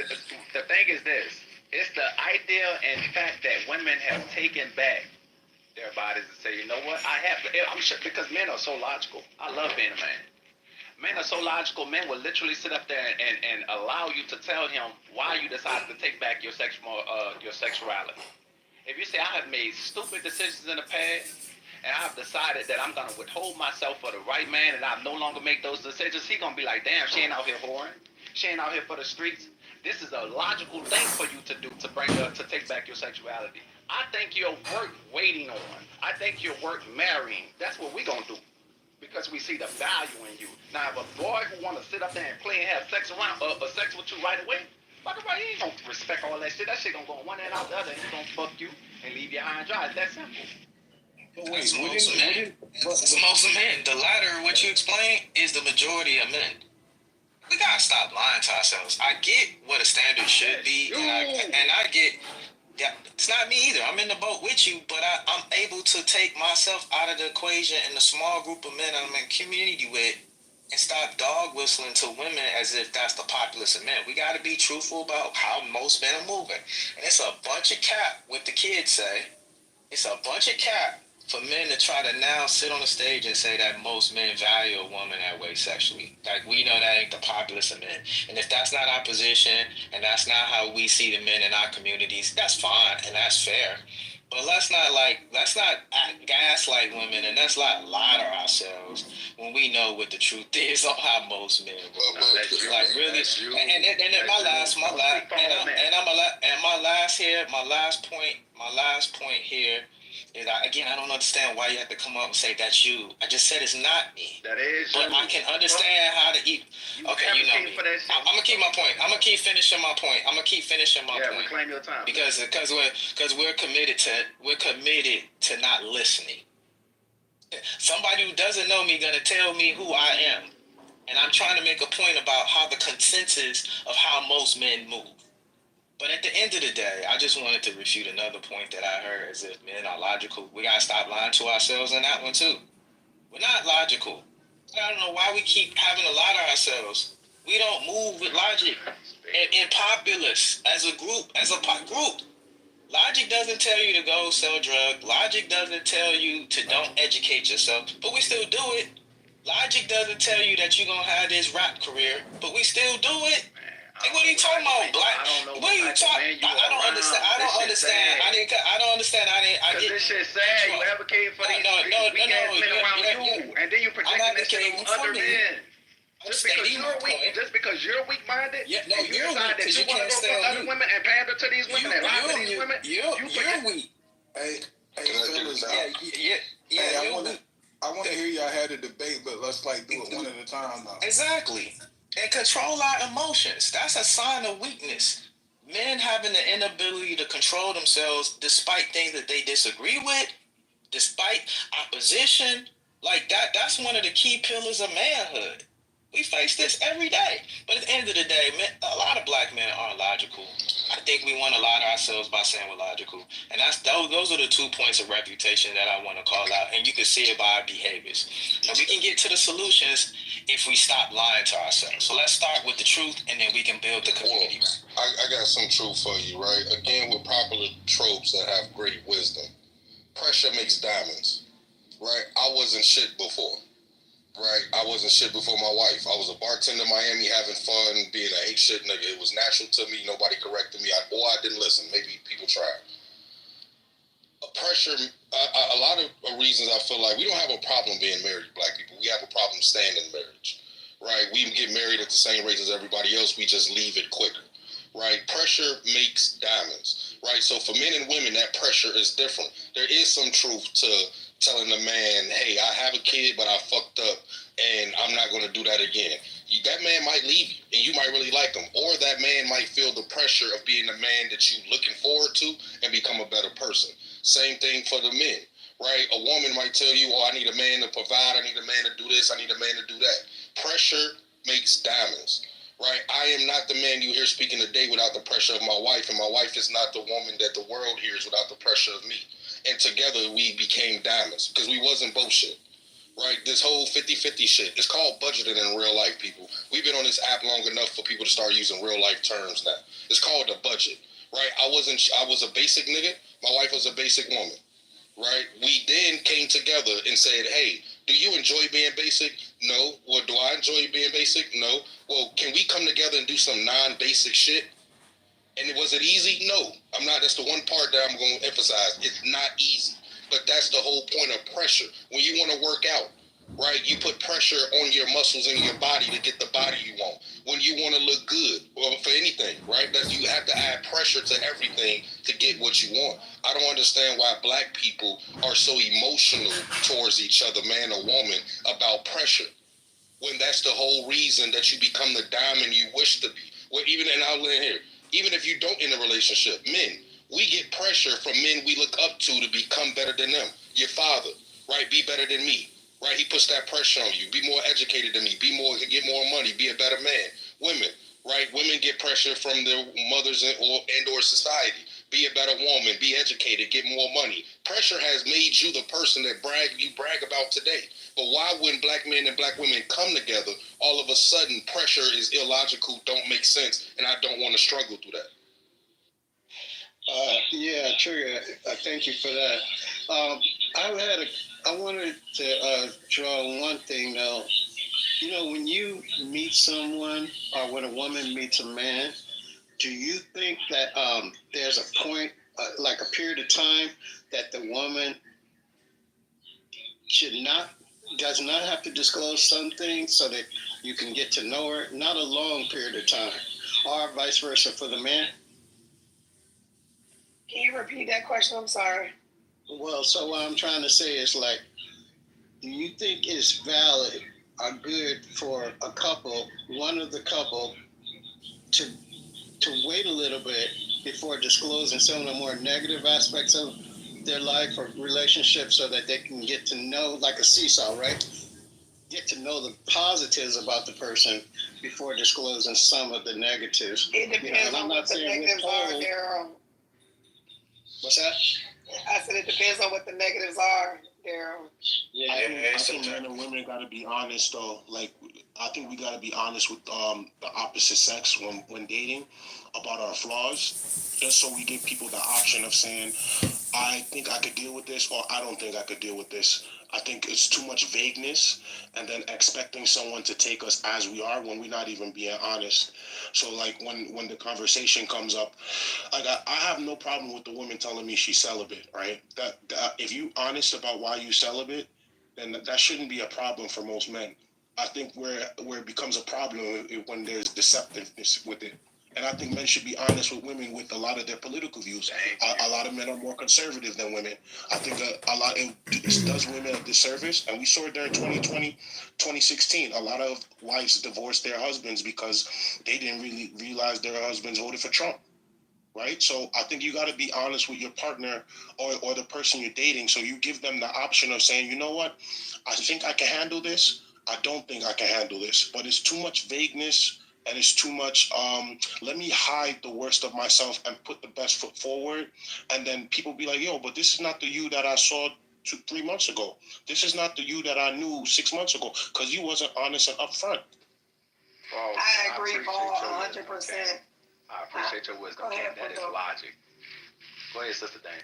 The thing is this. It's the idea and fact that women have taken back their bodies and say, you know what, I'm sure, because men are so logical. I love being a man. Men are so logical. Men will literally sit up there and allow you to tell him why you decided to take back your sexuality. If you say, I have made stupid decisions in the past, and I've decided that I'm going to withhold myself for the right man, and I no longer make those decisions, he's going to be like, damn, she ain't out here whoring. She ain't out here for the streets. This is a logical thing for you to do to take back your sexuality. I think you're worth waiting on. I think you're worth marrying. That's what we're going to do. because we see the value in you. Now, if a boy who want to sit up there and play and have sex around, sex with you right away, fuck about he ain't gonna respect all that shit. That shit gonna go one end out the other, and he gonna fuck you and leave you high and dry. It's that simple. But wait, it's most men. It's most men. The latter, what you explained, is the majority of men. We gotta stop lying to ourselves. I get what a standard should be, and I get. Yeah, it's not me either. I'm in the boat with you, but I'm able to take myself out of the equation and the small group of men I'm in community with and stop dog whistling to women as if that's the populace of men. We got to be truthful about how most men are moving. And it's a bunch of cap, what the kids say. It's a bunch of cap for men to try to now sit on the stage and say that most men value a woman that way sexually. Like, we know that ain't the populace of men. And if that's not our position and that's not how we see the men in our communities, that's fine and that's fair. But let's not gaslight women, and let's not lie to ourselves when we know what the truth is on how most men work. Like, really, and my last point here is, I don't understand why you have to come up and say that's you. I just said it's not me. That is but you. I can understand how to eat. Okay, you know me. I'm gonna keep my point. I'm gonna keep finishing my point. Yeah, reclaim your time. Because we're committed to not listening. Somebody who doesn't know me gonna tell me who I am, and I'm trying to make a point about how the consensus of how most men move. But at the end of the day, I just wanted to refute another point that I heard, as if men are logical. We gotta stop lying to ourselves on that one too. We're not logical. I don't know why we keep having to lie to ourselves. We don't move with logic. In populace, as a group, logic doesn't tell you to go sell drugs. Logic doesn't tell you to don't educate yourself, but we still do it. Logic doesn't tell you that you're gonna have this rap career, but we still do it. Like, what are you talking about, Black? What are you talking? I don't understand. I don't understand. I get this shit sad. You advocating for these weak ass men around you, and then you projecting this shit on other men. Just because you're weak-minded, you decide that you want to go for other women and pander to these women and lie to these women. You're weak. Hey, fellas. I want to hear y'all had a debate, but let's do it one at a time now. Exactly. And control our emotions. That's a sign of weakness. Men having the inability to control themselves despite things that they disagree with, despite opposition, like that's one of the key pillars of manhood. We face this every day. But at the end of the day, a lot of black men aren't logical. I think we want to lie to ourselves by saying we're logical. And those are the 2 points of refutation that I want to call out. And you can see it by our behaviors. And we can get to the solutions if we stop lying to ourselves. So let's start with the truth, and then we can build the community. I got some truth for you, right? Again, with popular tropes that have great wisdom. Pressure makes diamonds, right? I wasn't shit before. Right, I wasn't shit before my wife. I was a bartender in Miami having fun, being a hate shit nigga. It was natural to me. Nobody corrected me. I didn't listen. Maybe people tried. Pressure, a lot of reasons I feel like we don't have a problem being married, black people. We have a problem staying in marriage, right? We get married at the same rate as everybody else. We just leave it quicker, right? Pressure makes diamonds, right? So for men and women, that pressure is different. There is some truth to telling the man, hey, I have a kid, but I fucked up, and I'm not going to do that again. That man might leave you, and you might really like him. Or that man might feel the pressure of being the man that you're looking forward to and become a better person. Same thing for the men, right? A woman might tell you, I need a man to provide, I need a man to do this, I need a man to do that. Pressure makes diamonds, right? I am not the man you hear speaking today without the pressure of my wife, and my wife is not the woman that the world hears without the pressure of me. And together we became diamonds because we wasn't bullshit, right? This whole 50-50 shit, it's called budgeting in real life, people. We've been on this app long enough for people to start using real life terms now. It's called a budget, right? I was a basic nigga. My wife was a basic woman, right? We then came together and said, hey, do you enjoy being basic? No. Well, do I enjoy being basic? No. Well, can we come together and do some non-basic shit? And was it easy? No. I'm not. That's the one part that I'm going to emphasize. It's not easy. But that's the whole point of pressure. When you want to work out, right? You put pressure on your muscles and your body to get the body you want. When you want to look good, or for anything, right? That you have to add pressure to everything to get what you want. I don't understand why black people are so emotional towards each other, man or woman, about pressure. When that's the whole reason that you become the diamond you wish to be. Well, even in our land here, even if you don't in a relationship, men, we get pressure from men we look up to become better than them. Your father, right? Be better than me, right? He puts that pressure on you. Be more educated than me. Get more money. Be a better man. Women, right? Women get pressure from their mothers or society. Be a better woman. Be educated. Get more money. Pressure has made you the person that you brag about today. But why when black men and black women come together, all of a sudden pressure is illogical, don't make sense, and I don't want to struggle through that? Yeah, Trigger, thank you for that. I wanted to draw one thing though. You know, when you meet someone or when a woman meets a man, do you think that there's a point, like a period of time, that the woman does not have to disclose something so that you can get to know her? Not a long period of time, or vice versa for the man? Can you repeat that question? I'm sorry. Well, so what I'm trying to say is, like, do you think it's valid or good for a couple, one of the couple, to wait a little bit before disclosing some of the more negative aspects of their life or relationship so that they can get to know, like a seesaw, right? Get to know the positives about the person before disclosing some of the negatives. It depends on what the negatives are, Daryl. What's that? I said it depends on what the negatives are, Daryl. Yeah, I think men and women got to be honest though. Like, I think we got to be honest with the opposite sex when dating about our flaws, just so we give people the option of saying, I think I could deal with this, or I don't think I could deal with this. I think it's too much vagueness, and then expecting someone to take us as we are when we're not even being honest. So, like, when the conversation comes up, like, I have no problem with the woman telling me she's celibate, right? That if you honest about why you celibate, then that shouldn't be a problem for most men. I think where it becomes a problem when there's deceptiveness with it. And I think men should be honest with women with a lot of their political views. A lot of men are more conservative than women. I think it does women a disservice. And we saw it there in 2020, 2016. A lot of wives divorced their husbands because they didn't really realize their husbands voted for Trump. Right? So I think you got to be honest with your partner or the person you're dating. So you give them the option of saying, you know what? I think I can handle this. I don't think I can handle this. But it's too much vagueness. And it's too much, let me hide the worst of myself and put the best foot forward. And then people be like, yo, but this is not the you that I saw 3 months ago. This is not the you that I knew 6 months ago, because you wasn't honest and upfront. Well, I agree, Paul, 100%. I appreciate your wisdom. That is logic. Go ahead, Sister Dane.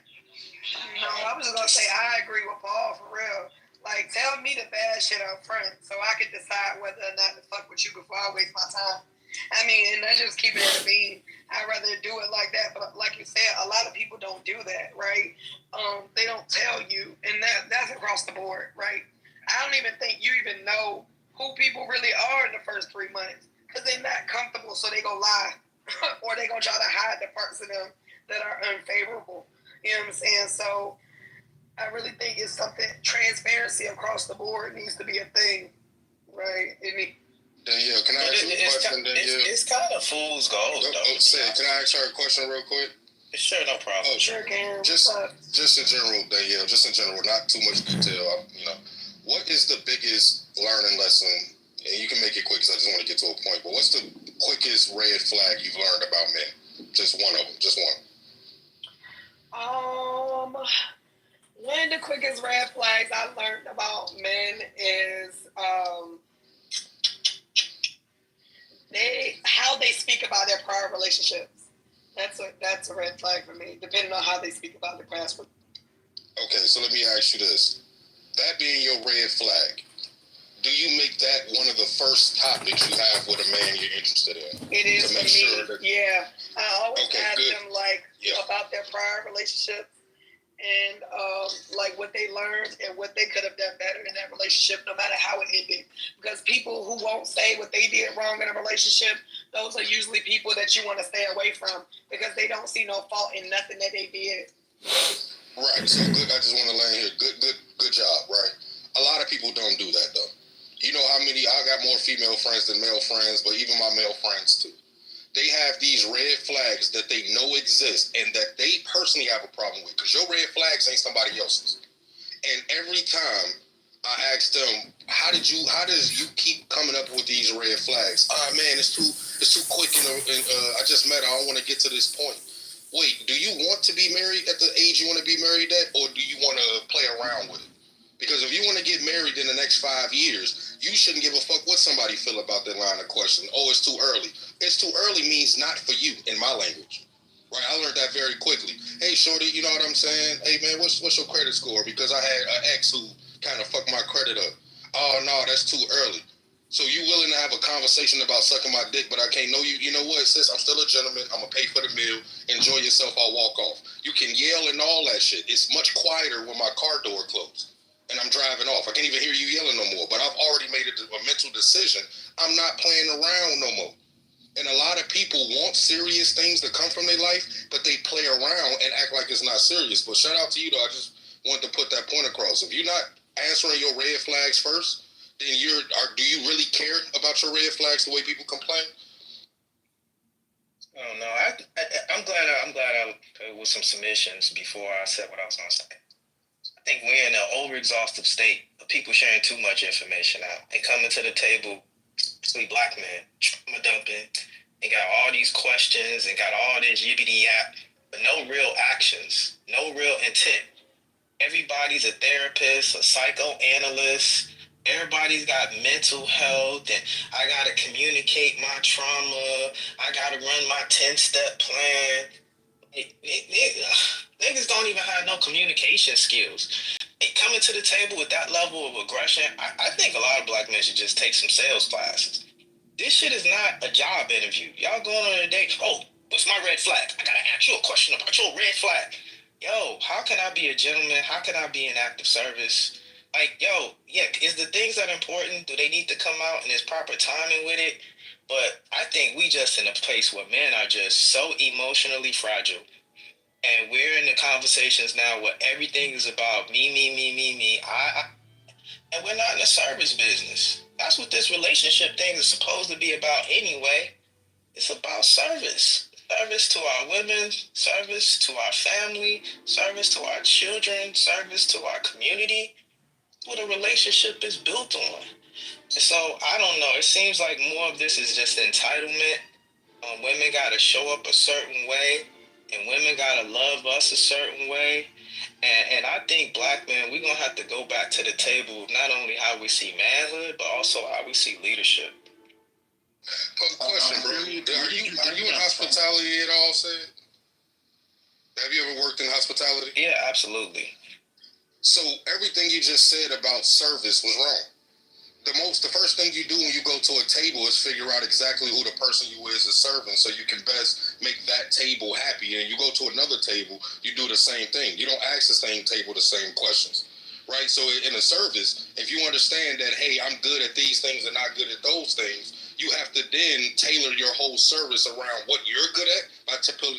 No, I was just going to say, I agree with Paul, for real. Like, tell me the bad shit up front so I can decide whether or not to fuck with you before I waste my time. I mean, and I just keep it at a bean. I'd rather do it like that. But like you said, a lot of people don't do that, right? They don't tell you. And that's across the board, right? I don't even think you even know who people really are in the first 3 months because they're not comfortable, so they go lie. Or they going to try to hide the parts of them that are unfavorable. You know what I'm saying? So I really think it's something, transparency across the board needs to be a thing, right? Danielle, can I ask you a question, Danielle? It's kind of fool's gold, though. Can I ask her a question real quick? Sure, no problem. Oh, sure can. Just in general, Danielle, not too much detail. What is the biggest learning lesson, and you can make it quick because I just want to get to a point, but what's the quickest red flag you've learned about men? Just one of them, just one. One of the quickest red flags I learned about men is how they speak about their prior relationships. That's a red flag for me, depending on how they speak about their past. Okay, so let me ask you this. That being your red flag, do you make that one of the first topics you have with a man you're interested in? It is for me, sure that, yeah. I always ask them, about their prior relationships. and like what they learned and what they could have done better in that relationship, no matter how it ended. Because people who won't say what they did wrong in a relationship, those are usually people that you want to stay away from because they don't see no fault in nothing that they did. Right. So good. I just want to land here. Good job. Right. A lot of people don't do that though. You know how many? I got more female friends than male friends, but even my male friends too. They have these red flags that they know exist and that they personally have a problem with because your red flags ain't somebody else's. And every time I ask them, how does you keep coming up with these red flags? Man, it's too quick and I just met her. I don't want to get to this point. Wait, do you want to be married at the age you want to be married at, or do you want to play around with it? Because if you want to get married in the next 5 years, you shouldn't give a fuck what somebody feel about that line of questioning. Oh, it's too early. It's too early means not for you in my language. Right? I learned that very quickly. Hey, shorty, you know what I'm saying? Hey, man, what's your credit score? Because I had an ex who kind of fucked my credit up. Oh, no, that's too early. So you willing to have a conversation about sucking my dick, but I can't know you. You know what, sis? I'm still a gentleman. I'm going to pay for the meal. Enjoy yourself. I'll walk off. You can yell and all that shit. It's much quieter when my car door closed and I'm driving off. I can't even hear you yelling no more, but I've already made a mental decision. I'm not playing around no more. And a lot of people want serious things to come from their life, but they play around and act like it's not serious. But shout out to you, though. I just wanted to put that point across. If you're not answering your red flags first, then do you really care about your red flags the way people complain? I don't know. I'm glad I with some submissions before I said what I was going to say. I think we're in an over-exhaustive state of people sharing too much information out and coming to the table, especially black men, trauma dumping, and got all these questions and got all this yibbity-yap, but no real actions, no real intent. Everybody's a therapist, a psychoanalyst. Everybody's got mental health, and I got to communicate my trauma. I got to run my 10-step plan. Niggas don't even have no communication skills. Coming to the table with that level of aggression, I think a lot of black men should just take some sales classes. This shit is not a job interview. Y'all going on a date, oh, what's my red flag? I gotta ask you a question about your red flag. Yo, how can I be a gentleman? How can I be in active service? Like, yo, yeah, is the things that are important, do they need to come out and there's proper timing with it? But I think we just in a place where men are just so emotionally fragile. And we're in the conversations now where everything is about me, I, and we're not in the service business. That's what this relationship thing is supposed to be about anyway. It's about service. Service to our women, service to our family, service to our children, service to our community. What a relationship is built on. And so, I don't know. It seems like more of this is just entitlement. Women got to show up a certain way, and women got to love us a certain way. And I think black men, we're going to have to go back to the table, not only how we see manhood, but also how we see leadership. Question, bro. Are you in hospitality at all, Sid? Have you ever worked in hospitality? Yeah, absolutely. So everything you just said about service was wrong. The first thing you do when you go to a table is figure out exactly who the person you is serving so you can best make that table happy. And you go to another table, you do the same thing. You don't ask the same table the same questions, right? So in a service, if you understand that, hey, I'm good at these things and not good at those things, you have to then tailor your whole service around what you're good at by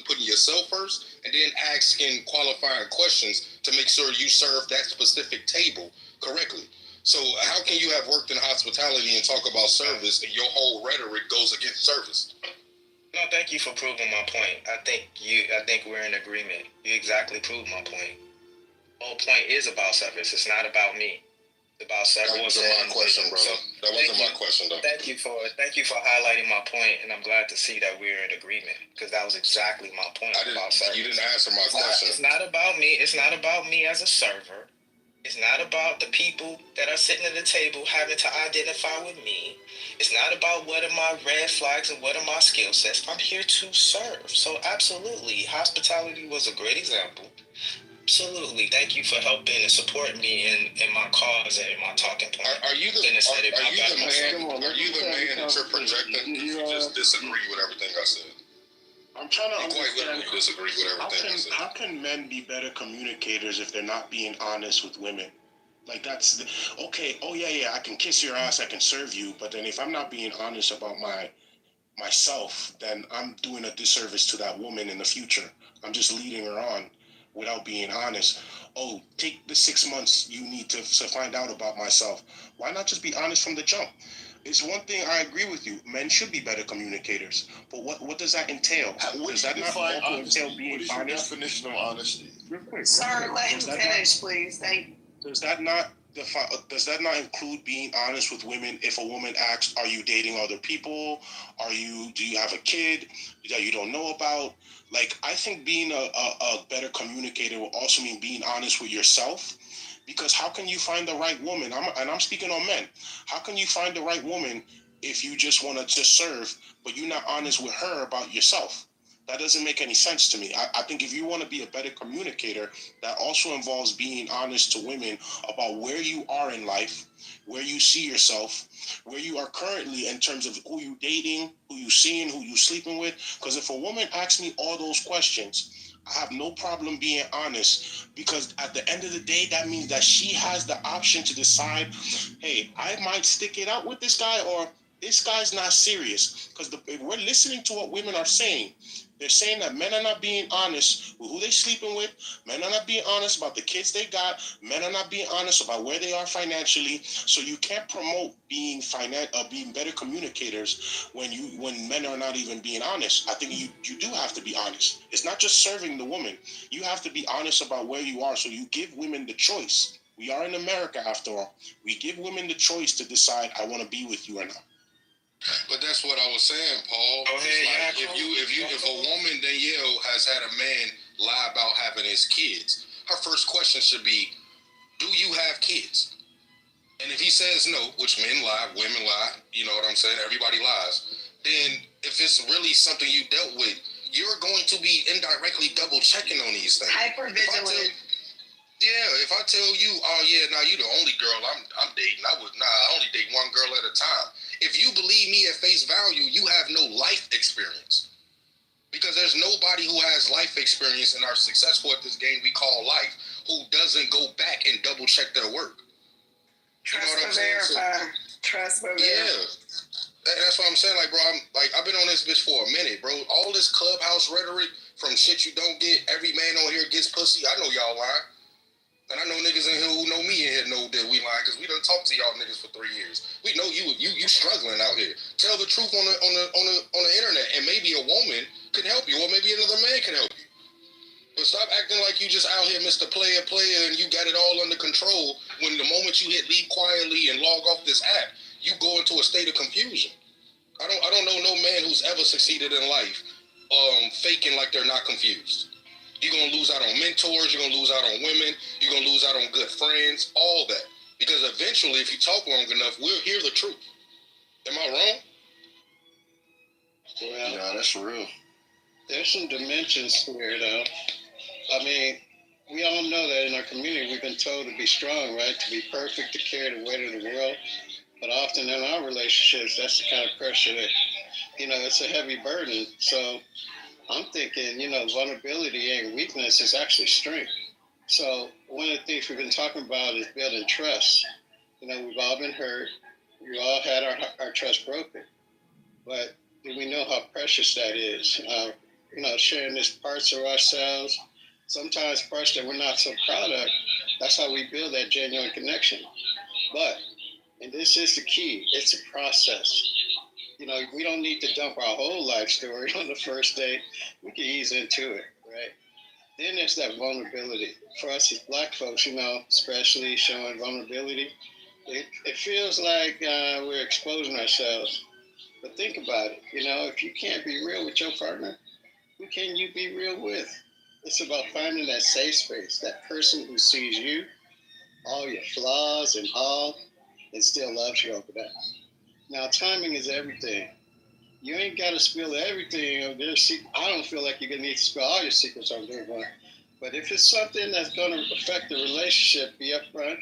putting yourself first and then asking qualifying questions to make sure you serve that specific table correctly. So how can you have worked in hospitality and talk about service and your whole rhetoric goes against service? No, thank you for proving my point. I think we're in agreement. You exactly proved my point. The whole point is about service. It's not about me. It's about service. That wasn't my question, brother. That wasn't my question, though. Thank you for highlighting my point, and I'm glad to see that we're in agreement because that was exactly my point about service. You didn't answer my question. It's not about me. It's not about me as a server. It's not about the people that are sitting at the table having to identify with me. It's not about what are my red flags and what are my skill sets. I'm here to serve. So absolutely, hospitality was a great example. Absolutely. Thank you for helping and supporting me in my cause and in my talking point. Are you the man that you're projecting? You just disagree with everything I said. I'm trying to He quite literally understand. disagree with everything I said. How can men be better communicators if they're not being honest with women? Like okay. Oh yeah. I can kiss your ass. I can serve you. But then if I'm not being honest about myself, then I'm doing a disservice to that woman in the future. I'm just leading her on without being honest. Oh, take the 6 months you need to find out about myself. Why not just be honest from the jump? It's one thing I agree with you. Men should be better communicators. But what does that entail? Does that not also entail being honest? What is your definition of honesty? Sir, let him finish, please. Thank you. Does that not include being honest with women? If a woman asks, "Are you dating other people? Do you have a kid that you don't know about?" Like, I think being a better communicator will also mean being honest with yourself. Because how can you find the right woman? I'm speaking on men. How can you find the right woman if you just want to just serve, but you're not honest with her about yourself? That doesn't make any sense to me. I think if you want to be a better communicator, that also involves being honest to women about where you are in life, where you see yourself, where you are currently in terms of who you dating, who you seeing, who you sleeping with. Because if a woman asks me all those questions, I have no problem being honest, because at the end of the day, that means that she has the option to decide, hey, I might stick it out with this guy, or this guy's not serious. Because if we're listening to what women are saying, they're saying that men are not being honest with who they're sleeping with. Men are not being honest about the kids they got. Men are not being honest about where they are financially. So you can't promote being better communicators when men are not even being honest. I think you do have to be honest. It's not just serving the woman. You have to be honest about where you are. So you give women the choice. We are in America, after all. We give women the choice to decide, I want to be with you or not. But that's what I was saying, Paul. Go ahead, If a woman, Danielle, has had a man lie about having his kids, her first question should be, do you have kids? And if he says no, which men lie, women lie, you know what I'm saying, everybody lies, then if it's really something you dealt with, you're going to be indirectly double checking on these things. Hypervigilant. If I tell you, oh yeah, now you the only girl I'm dating. I only date one girl at a time. If you believe me at face value, you have no life experience. Because there's nobody who has life experience and are successful at this game we call life who doesn't go back and double check their work. Trust but verify. Trust but verify. Yeah. That's what I'm saying. Like, bro, I've been on this bitch for a minute, bro. All this clubhouse rhetoric from shit you don't get, every man on here gets pussy. I know y'all lying. And I know niggas in here who know me in here know that we lying, because we done talked to y'all niggas for 3 years. We know you struggling out here. Tell the truth on the internet, and maybe a woman could help you, or maybe another man can help you. But stop acting like you just out here Mr. Player, and you got it all under control, when the moment you hit leave quietly and log off this app, you go into a state of confusion. I don't know no man who's ever succeeded in life faking like they're not confused. You're going to lose out on mentors. You're going to lose out on women. You're going to lose out on good friends, all that. Because eventually, if you talk long enough, we'll hear the truth. Am I wrong? Well, yeah, that's real. There's some dimensions here, though. I mean, we all know that in our community, we've been told to be strong, right? To be perfect, to carry the weight of the world. But often in our relationships, that's the kind of pressure that, it's a heavy burden. So I'm thinking, vulnerability and weakness is actually strength. So one of the things we've been talking about is building trust. We've all been hurt. We all had our trust broken. But do we know how precious that is? Sharing these parts of ourselves, sometimes parts that we're not so proud of, that's how we build that genuine connection. But, and this is the key, it's a process. We don't need to dump our whole life story on the first date. We can ease into it, right? Then there's that vulnerability. For us as Black folks, especially showing vulnerability, it feels like we're exposing ourselves. But think about it. If you can't be real with your partner, who can you be real with? It's about finding that safe space, that person who sees you, all your flaws and all, and still loves you over that. Now, timing is everything. You ain't got to spill everything of their secret. I don't feel like you're going to need to spill all your secrets on day one. But if it's something that's going to affect the relationship, be upfront.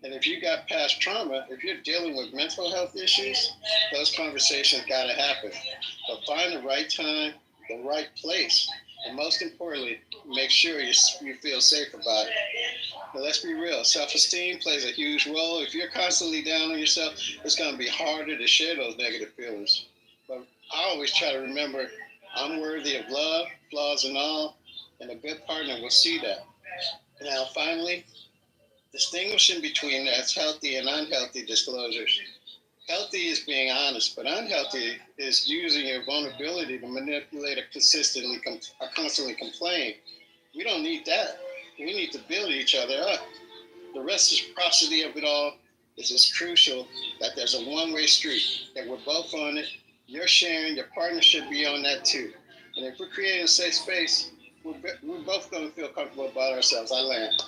And if you got past trauma, if you're dealing with mental health issues, those conversations got to happen. But find the right time, the right place. And most importantly, make sure you feel safe about it. But let's be real, self-esteem plays a huge role. If you're constantly down on yourself, it's going to be harder to share those negative feelings. But I always try to remember I'm worthy of love, flaws and all, and a good partner will see that. Now, finally, distinguishing between that's healthy and unhealthy disclosures. Healthy is being honest, but unhealthy is using your vulnerability to manipulate or constantly complain. We don't need that. We need to build each other up. The reciprocity of it all is as crucial that there's a one-way street, that we're both on it. You're sharing, your partner should be on that too. And if we're creating a safe space, we're both going to feel comfortable about ourselves. I land.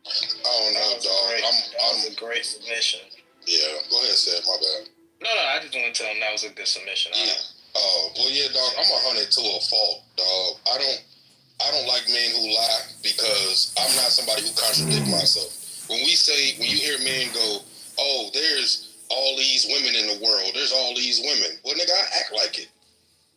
I don't know, dog. That was a great submission. Yeah, go ahead, Seth. My bad. No, I just want to tell him that was a good submission. Yeah. Well, yeah, dog. I'm 100 to a fault, dog. I don't like men who lie because I'm not somebody who contradicts myself. When you hear men go, oh, there's all these women in the world. There's all these women. Well, nigga, I act like it.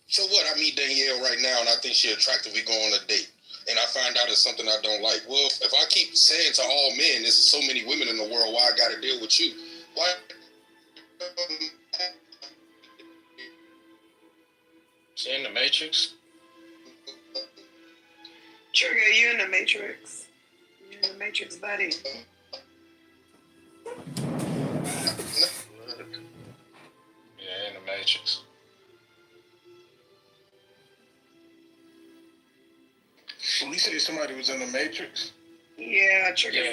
So what? I meet Danielle right now, and I think she's attractive. We go on a date. And I find out it's something I don't like. Well, if I keep saying to all men, there's so many women in the world, why I got to deal with you? Why? She in the Matrix? Trigger, you in the Matrix. You in the Matrix, buddy. Yeah, in the Matrix. Well, you say somebody was in the Matrix? Yeah, Trigger. Yeah.